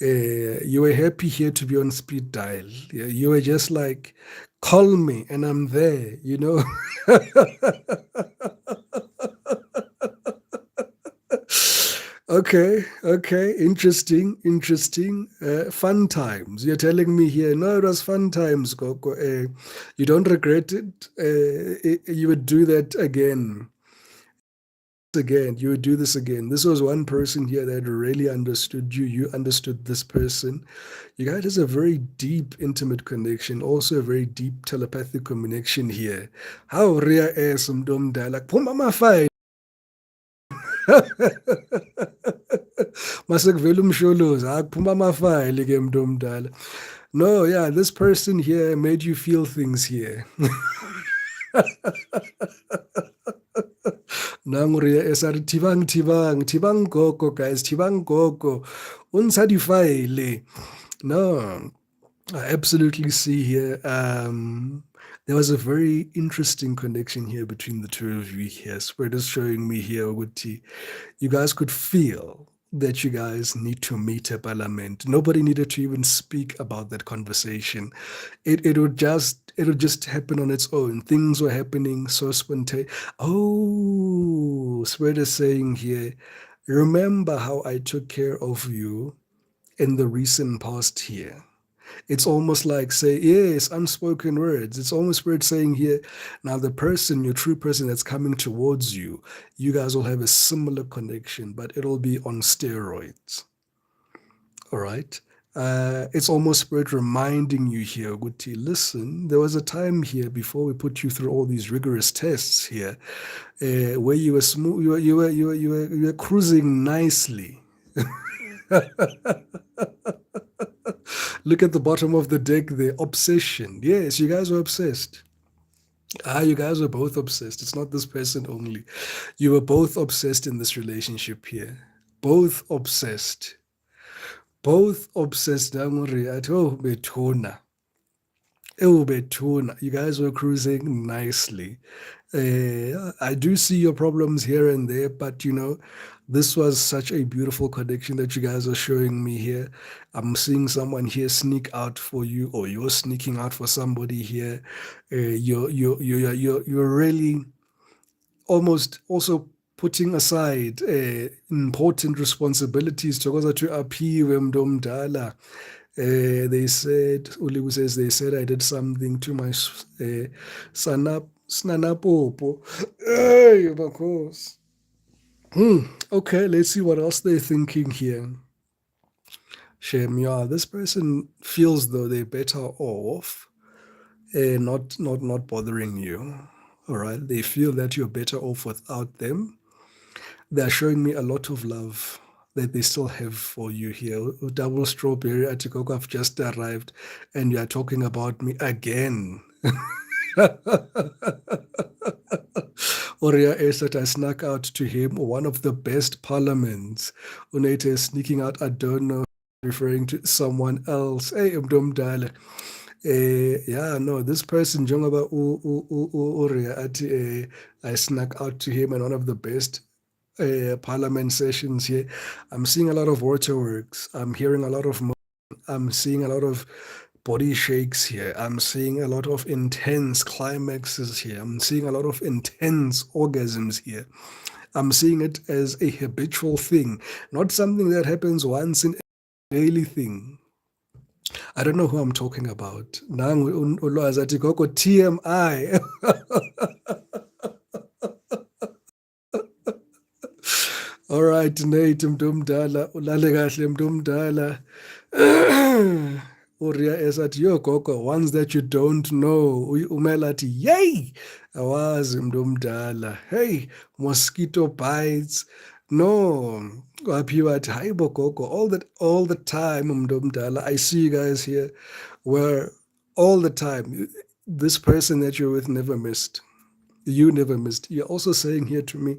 You were happy here to be on speed dial. Yeah, you were just like, call me and I'm there, you know. Okay, okay, interesting, interesting. Fun times. You're telling me here, no, it was fun times, Gogo. You don't regret it. You would do that again. Again, you would do this again. This was one person here that really understood you. You understood this person. You guys has a very deep, intimate connection, also a very deep telepathic connection here. How rare is some dumb like Pumama fine. Masekuvela umsholozi akuphuma amafayili ke mntu omdala. No, yeah, this person here made you feel things here. Nanguria esari thibang gogo guys, thibang gogo. Unsadi file. No, I absolutely see here. There was a very interesting connection here between the two of you here. Spirit is showing me here, Uguti. You guys could feel that you guys need to meet a parliament. Nobody needed to even speak about that conversation. It would just happen on its own. Things were happening so spontaneous. Oh, Spirit is saying here, remember how I took care of you in the recent past here. It's almost like say, yes, unspoken words. It's almost Spirit saying here, now the person, your true person that's coming towards you, you guys will have a similar connection, but it'll be on steroids. All right. It's almost Spirit reminding you here, Guti, listen, there was a time here before we put you through all these rigorous tests here, where you were smooth, you were cruising nicely. Look at the bottom of the deck there. Obsession. Yes, you guys were obsessed. You guys were both obsessed. It's not this person only. You were both obsessed in this relationship here. Both obsessed. Both obsessed. Oh, betona. Oh, betona. You guys were cruising nicely. I do see your problems here and there, but this was such a beautiful connection that you guys are showing me here. I'm seeing someone here sneak out for you, or you're sneaking out for somebody here. You're really almost also putting aside important responsibilities to aphiwe mntu omdala. They said, Ulibu says, they said I did something to my Snanapopo. Hey, of course. Okay, let's see what else they're thinking here. Shem, yeah, this person feels though they're better off not bothering you. All right, they feel that you're better off without them. They're showing me a lot of love that they still have for you here. Double strawberry Atikoko, I've just arrived, and you are talking about me again. Oria Esat, I snuck out to him one of the best parliaments. Unete is sneaking out, I don't know, referring to someone else. Hey, Mdomdale. Yeah, no, this person, Jongaba Oria, I snuck out to him in one of the best parliament sessions here. I'm seeing a lot of waterworks. I'm hearing a lot of. I'm seeing a lot of body shakes here. I'm seeing a lot of intense climaxes here. I'm seeing a lot of intense orgasms here. I'm seeing it as a habitual thing, not something that happens once in a daily thing. I don't know who I'm talking about. Nangu ulwazi athi gogo TMI. All right, Nate mntumdala, ulale kahle mntumdala. Uria esathi yo gogo, ones that you don't know. Umela athi yay, awazi mntumdala. Hey, mosquito bites. No, waphiwa athi hayibo gogo, all the time mntumdala. I see you guys here where all the time this person that you're with never missed. You never missed. You're also saying here to me,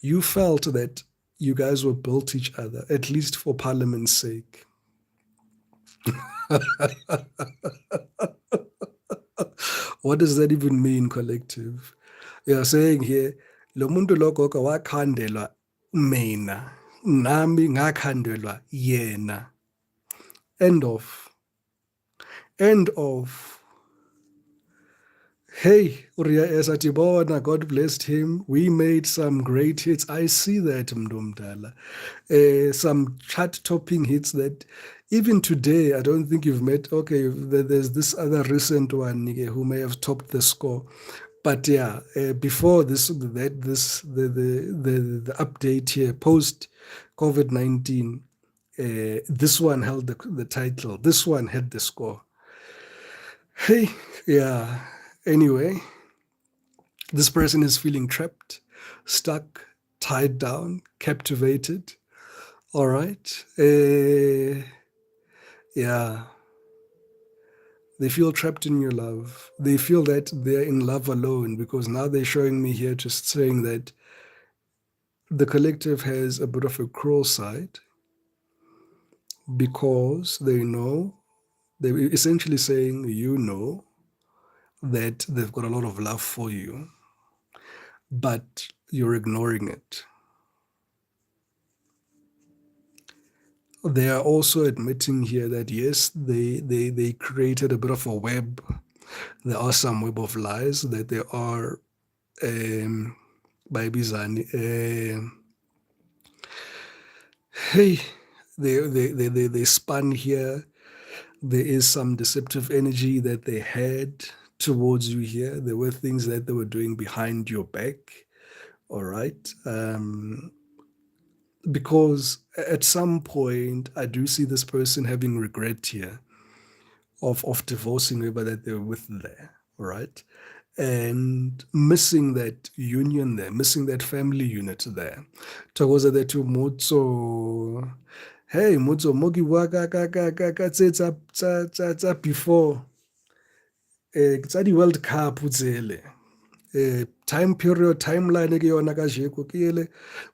you felt that you guys were built each other, at least for Parliament's sake. What does that even mean, collective? You're saying here, lo muntu lo gogo wakhandelwa mina, nami ngakhandelwa yena. End of. End of. Hey, Uriah Esatibona, God blessed him. We made some great hits. I see that, Mdumdala. Some chart-topping hits that even today, I don't think you've met. Okay, there's this other recent one who may have topped the score. But yeah, before this, the update here, post COVID-19, this one held the title. This one had the score. Hey, yeah. Anyway, this person is feeling trapped, stuck, tied down, captivated. All right. Yeah. They feel trapped in your love. They feel that they're in love alone because now they're showing me here just saying that the collective has a bit of a cruel side because they know, they're essentially saying, you know, that they've got a lot of love for you, but you're ignoring it. They are also admitting here that yes, they created a bit of a web. There are some web of lies, that there are by Bizani. Hey, they spun here. There is some deceptive energy that they had towards you here. There were things that they were doing behind your back. All right. Because at some point, I do see this person having regret here of divorcing whoever that they're with there. All right. And missing that union there, missing that family unit there. Tokoza that to motso. Hey, motso mogi waka ka tsa before tsa di World Cup utsele. Time period, timeline ke yona ka jeko ke ele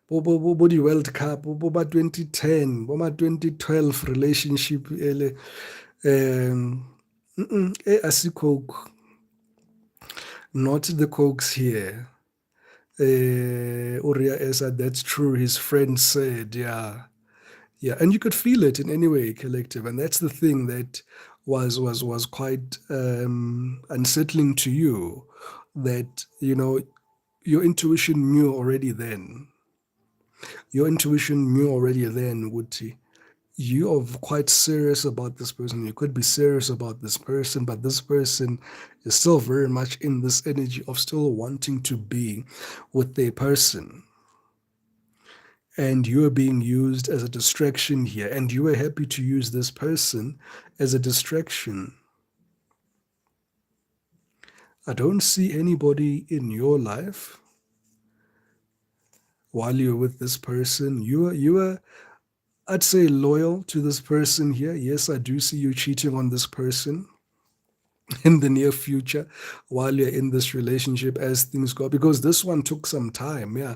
bo di World Cup bo ba 2010 bo ma 2012 relationship ele asikho, not the cokes here. Uria Esa, that's true. His friend said, yeah. Yeah. And you could feel it in any way, collective. And that's the thing that was quite unsettling to you, that, you know, your intuition knew already then. Your intuition knew already then, Wuti. You are quite serious about this person. You could be serious about this person, but this person is still very much in this energy of still wanting to be with their person. And you are being used as a distraction here, and you are happy to use this person as a distraction. I don't see anybody in your life while you're with this person. You are, I'd say, loyal to this person here. Yes, I do see you cheating on this person in the near future while you're in this relationship as things go, because this one took some time. Yeah.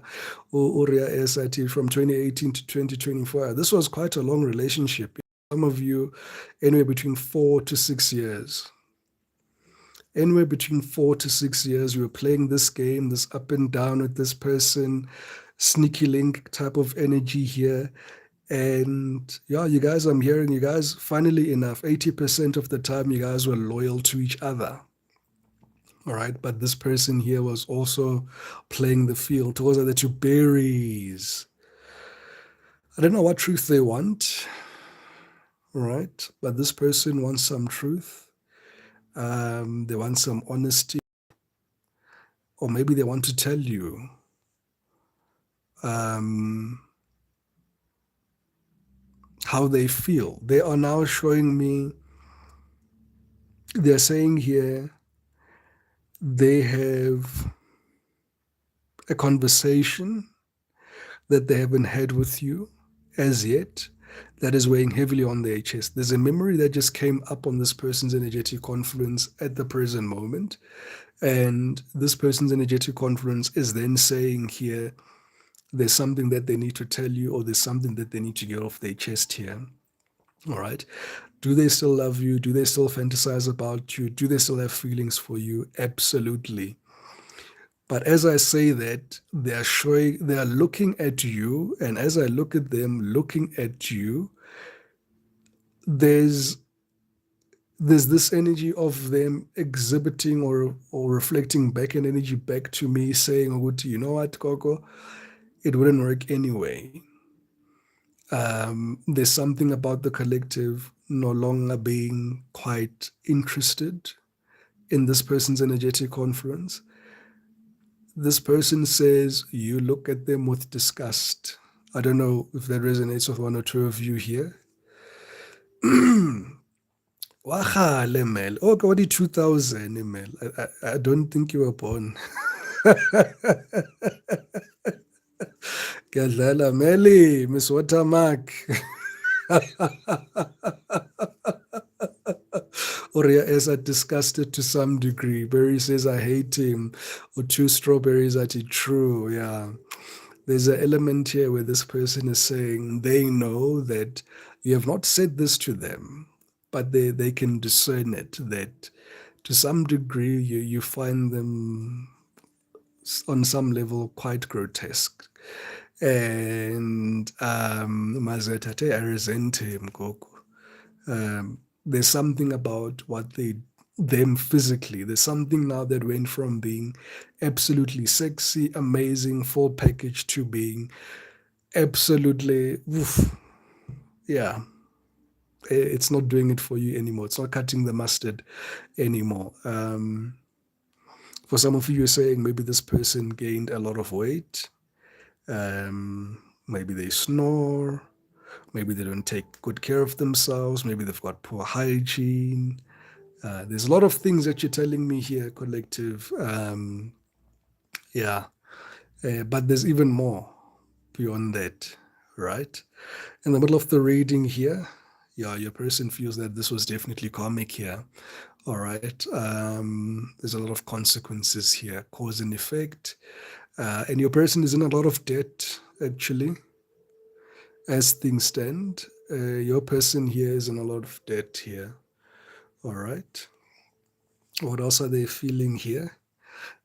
Uria SIT from 2018 to 2024. This was quite a long relationship. Some of you, anywhere between 4 to 6 years. Anywhere between 4 to 6 years, you were playing this game, this up and down with this person, sneaky link type of energy here. And yeah, you guys, I'm hearing you guys, funnily enough, 80% of the time you guys were loyal to each other. All right. But this person here was also playing the field. Those are the two berries. I don't know what truth they want. right? But this person wants some truth. They want some honesty, or maybe they want to tell you um, how they feel. They are now showing me, they're saying here, they have a conversation that they haven't had with you as yet that is weighing heavily on their chest. There's a memory that just came up on this person's energetic confluence at the present moment. And this person's energetic confluence is then saying here, there's something that they need to tell you, or there's something that they need to get off their chest here. All right. Do they still love you? Do they still fantasize about you? Do they still have feelings for you? Absolutely. But as I say that, they are showing, they are looking at you, and as I look at them looking at you, there's this energy of them exhibiting or reflecting back an energy back to me, saying, you know what, Coco, it wouldn't work anyway. There's something about the collective no longer being quite interested in this person's energetic confluence. This person says you look at them with disgust. I don't know if that resonates with one or two of you here. Wahale, Mel. Oh, God, 2000, Mel. I don't think you were born. Gadlala, Melly, Miss Watermark. Oria is disgusted to some degree. Barry says, I hate him. Or two strawberries at it. True, yeah. There's an element here where this person is saying they know that you have not said this to them, but they can discern it, that to some degree you find them on some level quite grotesque. And Mazeta, I resent him, Goku. There's something about what them physically. There's something now that went from being absolutely sexy, amazing, full package to being absolutely, oof, yeah. It's not doing it for you anymore. It's not cutting the mustard anymore. For some of you, you're saying maybe this person gained a lot of weight. Maybe they snore. Maybe they don't take good care of themselves. Maybe they've got poor hygiene. There's a lot of things that you're telling me here, collective. Yeah. But there's even more beyond that, right? In the middle of the reading here, yeah, your person feels that this was definitely karmic here. All right. There's a lot of consequences here, cause and effect. And your person is in a lot of debt, actually, as things stand. Your person here is in a lot of debt here. All right. What else are they feeling here?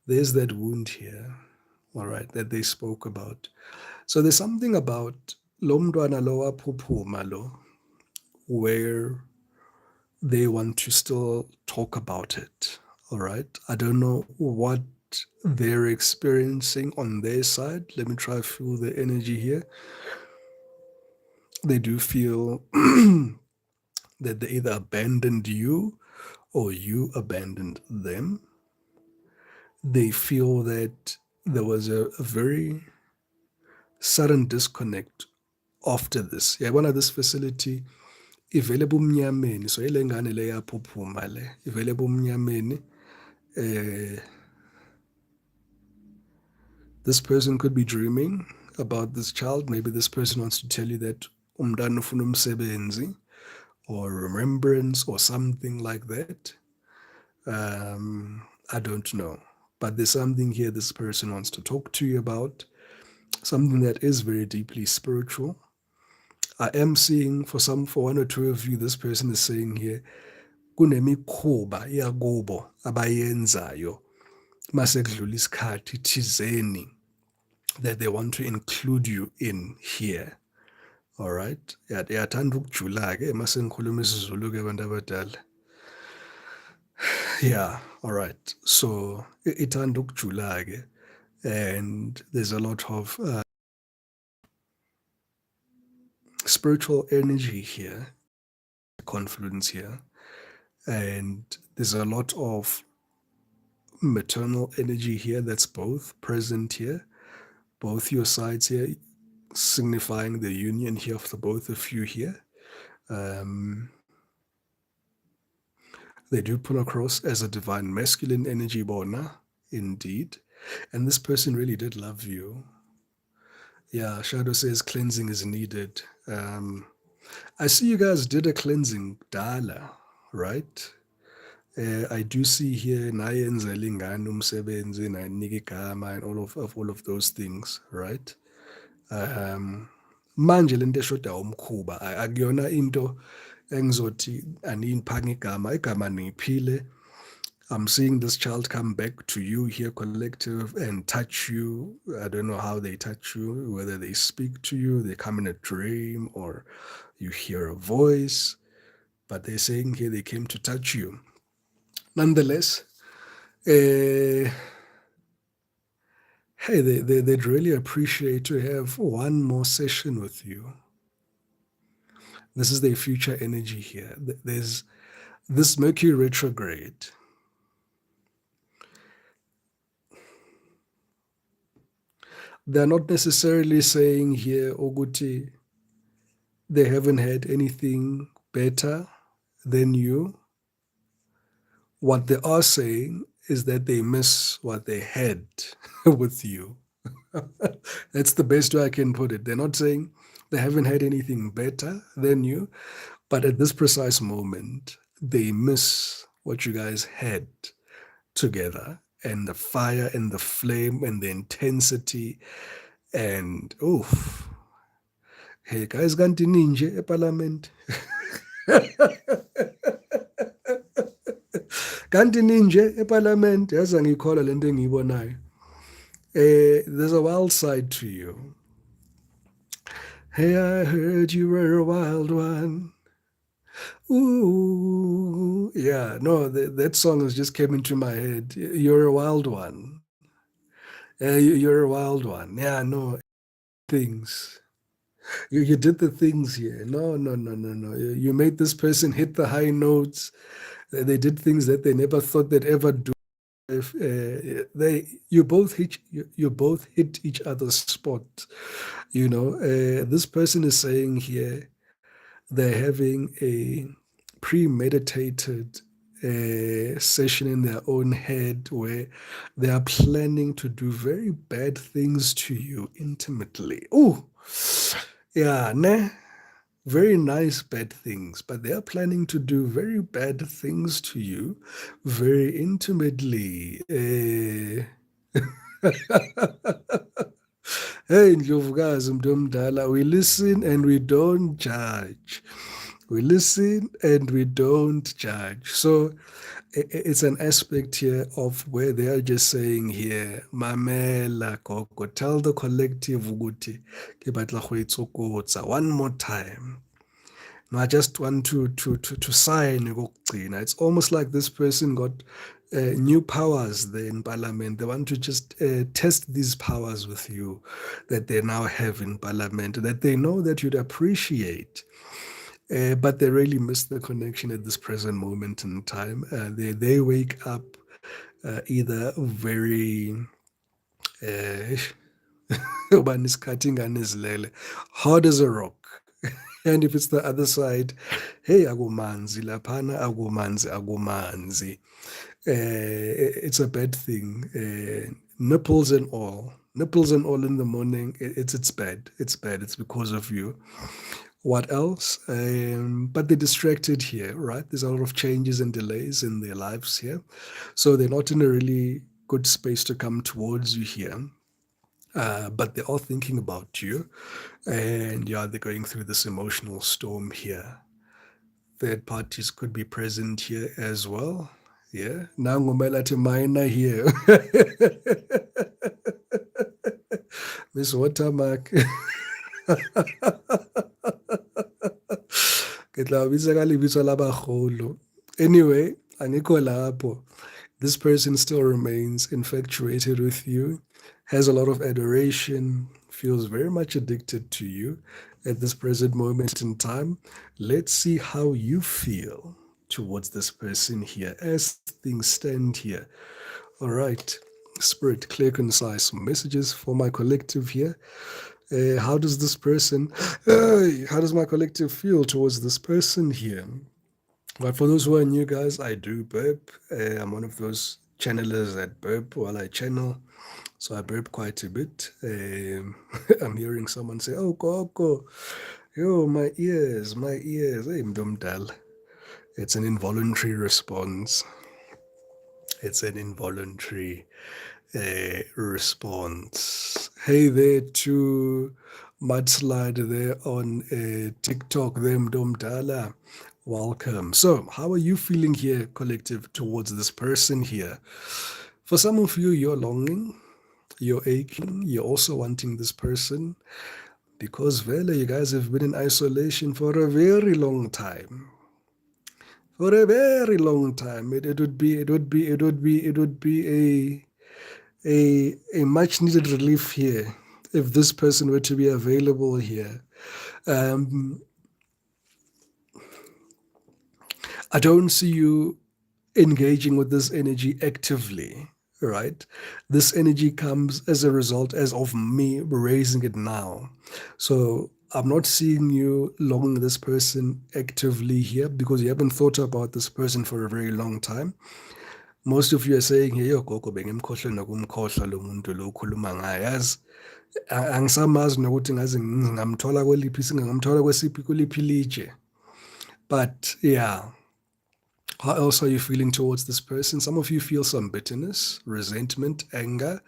There's that wound here, all right, that they spoke about. So there's something about lo mntwana lo waphuphuma lo, where they want to still talk about it, all right? I don't know what they're experiencing on their side. Let me try to feel the energy here. They do feel that they either abandoned you or you abandoned them. They feel that there was a very sudden disconnect after this. Yabona this facility ivele bumnyameni, so ile ngane le yaphuphuma le ivele bumnyameni. This person could be dreaming about this child. Maybe this person wants to tell you that umntana ufuna umsebenzi or remembrance or something like that. I don't know. But there's something here this person wants to talk to you about, something that is very deeply spiritual. I am seeing for one or two of you, this person is saying here, kunemikhuba yakubo abayenzayo masekudlula isikhathi thizeni that they want to include you in here. All right. Yathanda ukujula ke mase ngikhuluma isiZulu ke abantu abadala. Yeah, all right. So ithanda ukujula ke, and there's a lot of spiritual energy here confluence here. And there's a lot of maternal energy here that's both present here, both your sides here, signifying the union here of the both of you here. Um, they do pull across as a divine masculine energy, Bona, indeed. And this person really did love you. Yeah, Shadow says cleansing is needed. I see you guys did a cleansing, Dala, right? I do see here nayenzela ingane umsebenzi nayinika igama and all of those things, right? Manje lento eshoda umkhuba akuyona into engizothi aniniphanga igama niphile. I'm seeing this child come back to you here, collective, and touch you. I don't know how they touch you, whether they speak to you, they come in a dream, or you hear a voice. But they're saying here they came to touch you. Nonetheless, hey, they'd really appreciate to have one more session with you. This is their future energy here. There's this Mercury retrograde. They're not necessarily saying here, Oguti, they haven't had anything better than you. What they are saying is that they miss what they had with you. That's the best way I can put it. They're not saying they haven't had anything better than you, but at this precise moment, they miss what you guys had together, and the fire and the flame and the intensity. And oof, hey guys, kanti ninje eParliament. Kanti ninje eParliament, yazi angikholwa lento engiyibonayo. There's a wild side to you. Hey, I heard you were a wild one. Ooh, yeah, no, that song has just came into my head. You're a wild one. You're a wild one. Yeah, no, things. You did the things here. No, no, no, no, no. You made this person hit the high notes. They did things that they never thought they'd ever do. If you both hit each other's spot. You know, this person is saying here they're having a premeditated session in their own head where they are planning to do very bad things to you intimately. Oh, yeah, ne? Very nice bad things, but they are planning to do very bad things to you very intimately. Hey, Ndlovukazi mntu omdala, we listen and we don't judge. We listen and we don't judge. So it's an aspect here of where they are just saying here, Mamela Gogo, tell the collective ukuthi ke batla go itsokotsa one more time. No, I just want to sign. It's almost like this person got new powers there in Parliament. They want to just test these powers with you that they now have in Parliament, that they know that you'd appreciate. But they really miss the connection at this present moment in time. They wake up either very hard as a rock. And if it's the other side, hey, akumanzi lapana, akumanzi. It's a bad thing. Nipples and all in the morning. It's bad. It's bad. It's because of you. What else? But they're distracted here, right? There's a lot of changes and delays in their lives here. So they're not in a really good space to come towards you here. But they're all thinking about you. And yeah, they're going through this emotional storm here. Third parties could be present here as well. Yeah. Nangumela to minor here. Miss Watermark. Anyway, angikho lapho. This person still remains infatuated with you, has a lot of adoration feels very much addicted to you at this present moment in time. Let's see how you feel towards this person here as things stand here. All right. Spirit, clear, concise messages for my collective here. How does this person, how does my collective feel towards this person here? But for those who are new, guys, I do burp. I'm one of those channelers that burp while I channel. So I burp quite a bit. I'm hearing someone say, "Oh, Coco, yo, my ears, my ears." Hey, mdumdal. It's an involuntary response. It's an involuntary response. Hey there to Mudslide there on TikTok, them Domdala. Welcome. So, how are you feeling here, collective, towards this person here? For some of you, you're longing, you're aching, you're also wanting this person because, Vela, you guys have been in isolation for a very long time. For a very long time. It would be a much needed relief here if this person were to be available here. Um, I don't see you engaging with this energy actively, right? This energy comes as a result as of me raising it now. So I'm not seeing you longing this person actively here because you haven't thought about this person for a very long time. Most of you are saying, hey, yo, gogo bengimkhohlwe nokumkhohlwa lo muntu lo ukhuluma ngaye. Yazi angisamazi nokuthi ngaze ngingamthola kweliphi singamthola kweliphi litshe. But yeah, how else are you feeling towards this person? Some of you feel some bitterness, resentment, anger.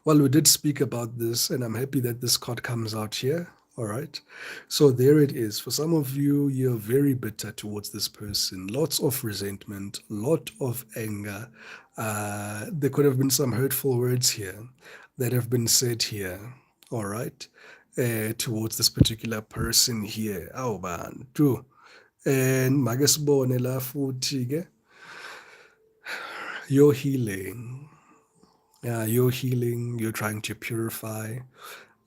Well, we did speak about this, and I'm happy that this card comes out here. All right. So there it is. For some of you, you're very bitter towards this person. Lots of resentment, lot of anger. There could have been some hurtful words here that have been said here. All right. Towards this particular person here. Oh, man. True. And magesibone la futhi ke you're healing. Yeah, you're healing, you're trying to purify,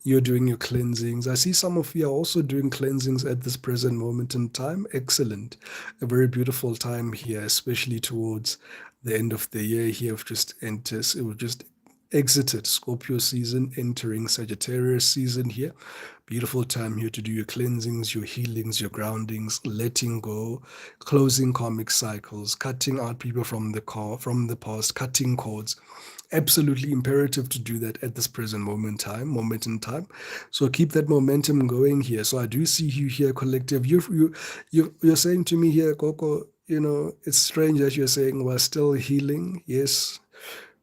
you're doing your cleansings. I see some of you are also doing cleansings at this present moment in time. Excellent. A very beautiful time here, especially towards the end of the year here. We've just exited Scorpio season, entering Sagittarius season here. Beautiful time here to do your cleansings, your healings, your groundings, letting go, closing karmic cycles, cutting out people from the past, cutting cords. Absolutely imperative to do that at this present moment in time. So keep that momentum going here. So I do see you here, collective. You're saying to me here, Coco, it's strange that you're saying we're still healing. Yes,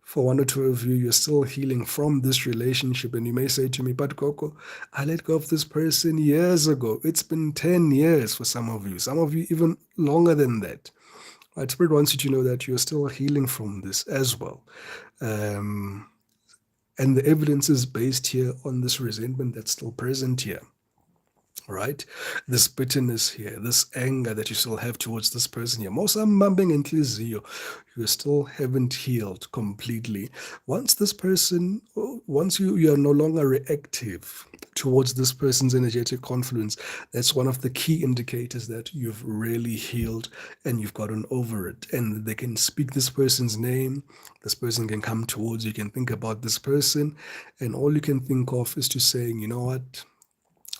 for one or two of you, you're still healing from this relationship. And you may say to me, but Coco, I let go of this person years ago. It's been 10 years for some of you even longer than that. Right? Spirit wants you to know that you're still healing from this as well. And the evidence is based here on this resentment that's still present here. Right? This bitterness here, this anger that you still have towards this person here. You still haven't healed completely. Once you are no longer reactive towards this person's energetic confluence, that's one of the key indicators that you've really healed and you've gotten over it. And they can speak this person's name, this person can come towards you, you can think about this person, and all you can think of is to saying, you know what?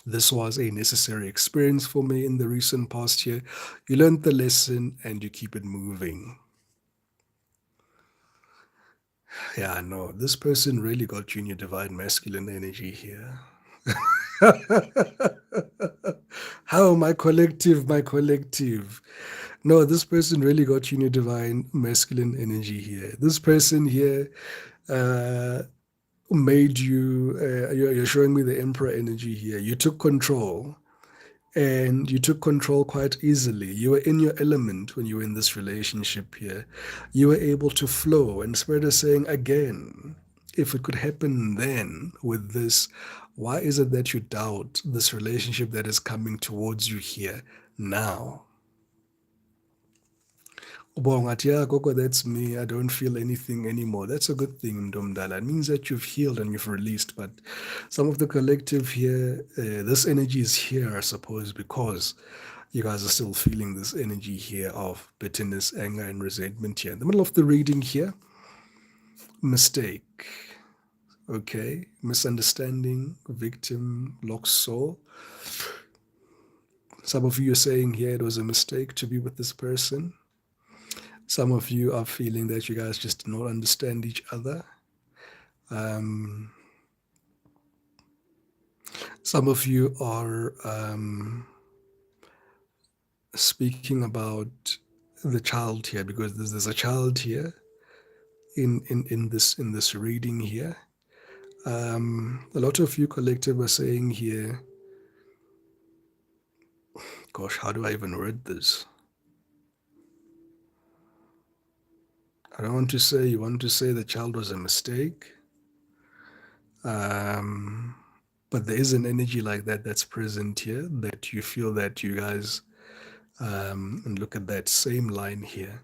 This was a necessary experience for me in the recent past year. You learned the lesson and you keep it moving. Yeah, no, this person really got you in your divine masculine energy here. How my collective. No, this person really got you in your divine masculine energy here. This person here made you, you're showing me the emperor energy here. You took control. And you took control quite easily. You were in your element when you were in this relationship here. You were able to flow. And Spirit is saying again, if it could happen then with this, why is it that you doubt this relationship that is coming towards you here now? Bongat, yeah, Gogo, that's me. I don't feel anything anymore. That's a good thing, Mdomdala. It means that you've healed and you've released. But some of the collective here, this energy is here, I suppose, because you guys are still feeling this energy here of bitterness, anger, and resentment here. In the middle of the reading here, mistake, okay, misunderstanding, victim, lost soul. Some of you are saying here it was a mistake to be with this person. Some of you are feeling that you guys just do not understand each other. Um, some of you are speaking about the child here because there's a child here in this reading here. A lot of you collective are saying here, gosh, how do I even read this? I don't want to say you want to say the child was a mistake. But there is an energy like that that's present here that you feel that you guys, and look at that same line here,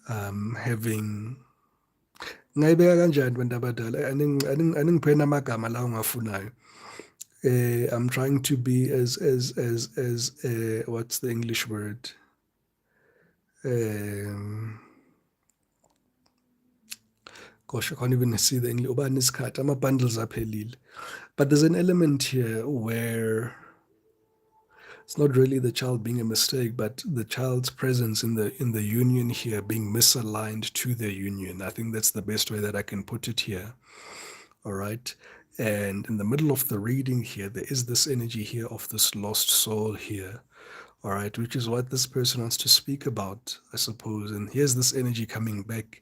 having ngayibeka kanjani bantu abadala aningiphe amagama la ungafunayo. I'm trying to be as what's the English word? Gosh, I can't even see the English. Ubani isikhathi ama-bundles aphelile. But there's an element here where it's not really the child being a mistake, but the child's presence in the union here being misaligned to the union. I think that's the best way that I can put it here. All right. And in the middle of the reading here, there is this energy here of this lost soul here. All right, which is what this person wants to speak about, I suppose. And here's this energy coming back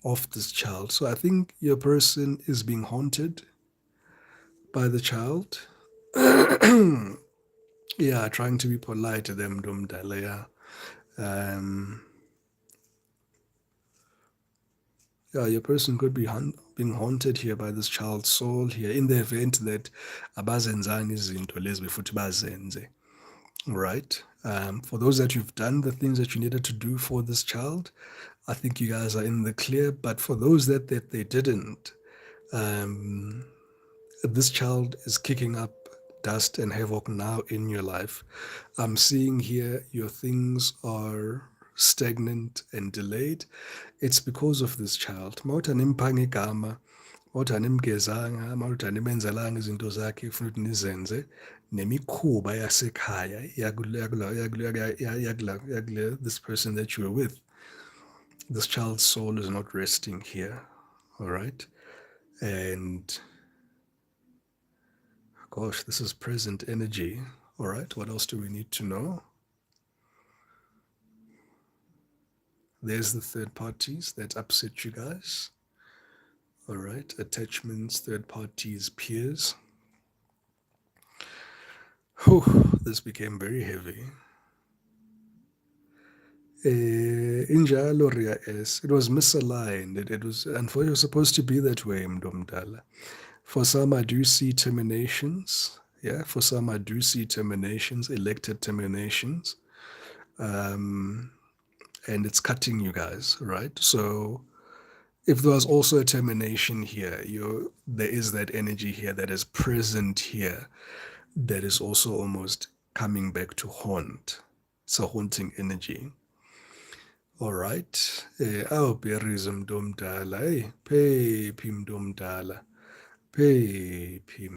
of this child. So I think your person is being haunted by the child. Yeah, trying to be polite to them, Dumdala, yeah. Yeah, your person could be being haunted here by this child's soul here in the event that abazenzanga izinto lezi futhi bazenze. Right? For those that you've done the things that you needed to do for this child, I think you guys are in the clear. But for those that they didn't, this child is kicking up dust and havoc now in your life. I'm seeing here your things are stagnant and delayed. It's because of this child. Mawuthi animphanga igama, mawuthi animgezanga, mawuthi animenzelanga izinto zakhe ekufuneka ukuthi nizenze, nemikhuba yasekhaya this person that you were with. This child's soul is not resting here. All right? And gosh, this is present energy. All right, what else do we need to know? There's the third parties that upset you guys. All right, attachments, third parties, peers. Whew, this became very heavy. Injalo ria es. It was misaligned. It was, and for you're supposed to be that way, Mdomdala. For some, I do see terminations. Yeah, for some, I do see terminations, elected terminations. And it's cutting you guys, right? So if there was also a termination here, there is that energy here that is present here that is also almost coming back to haunt. It's a haunting energy. All right. Awubherize mntu omdala. Hey, phephi mntu omdala. Phephi.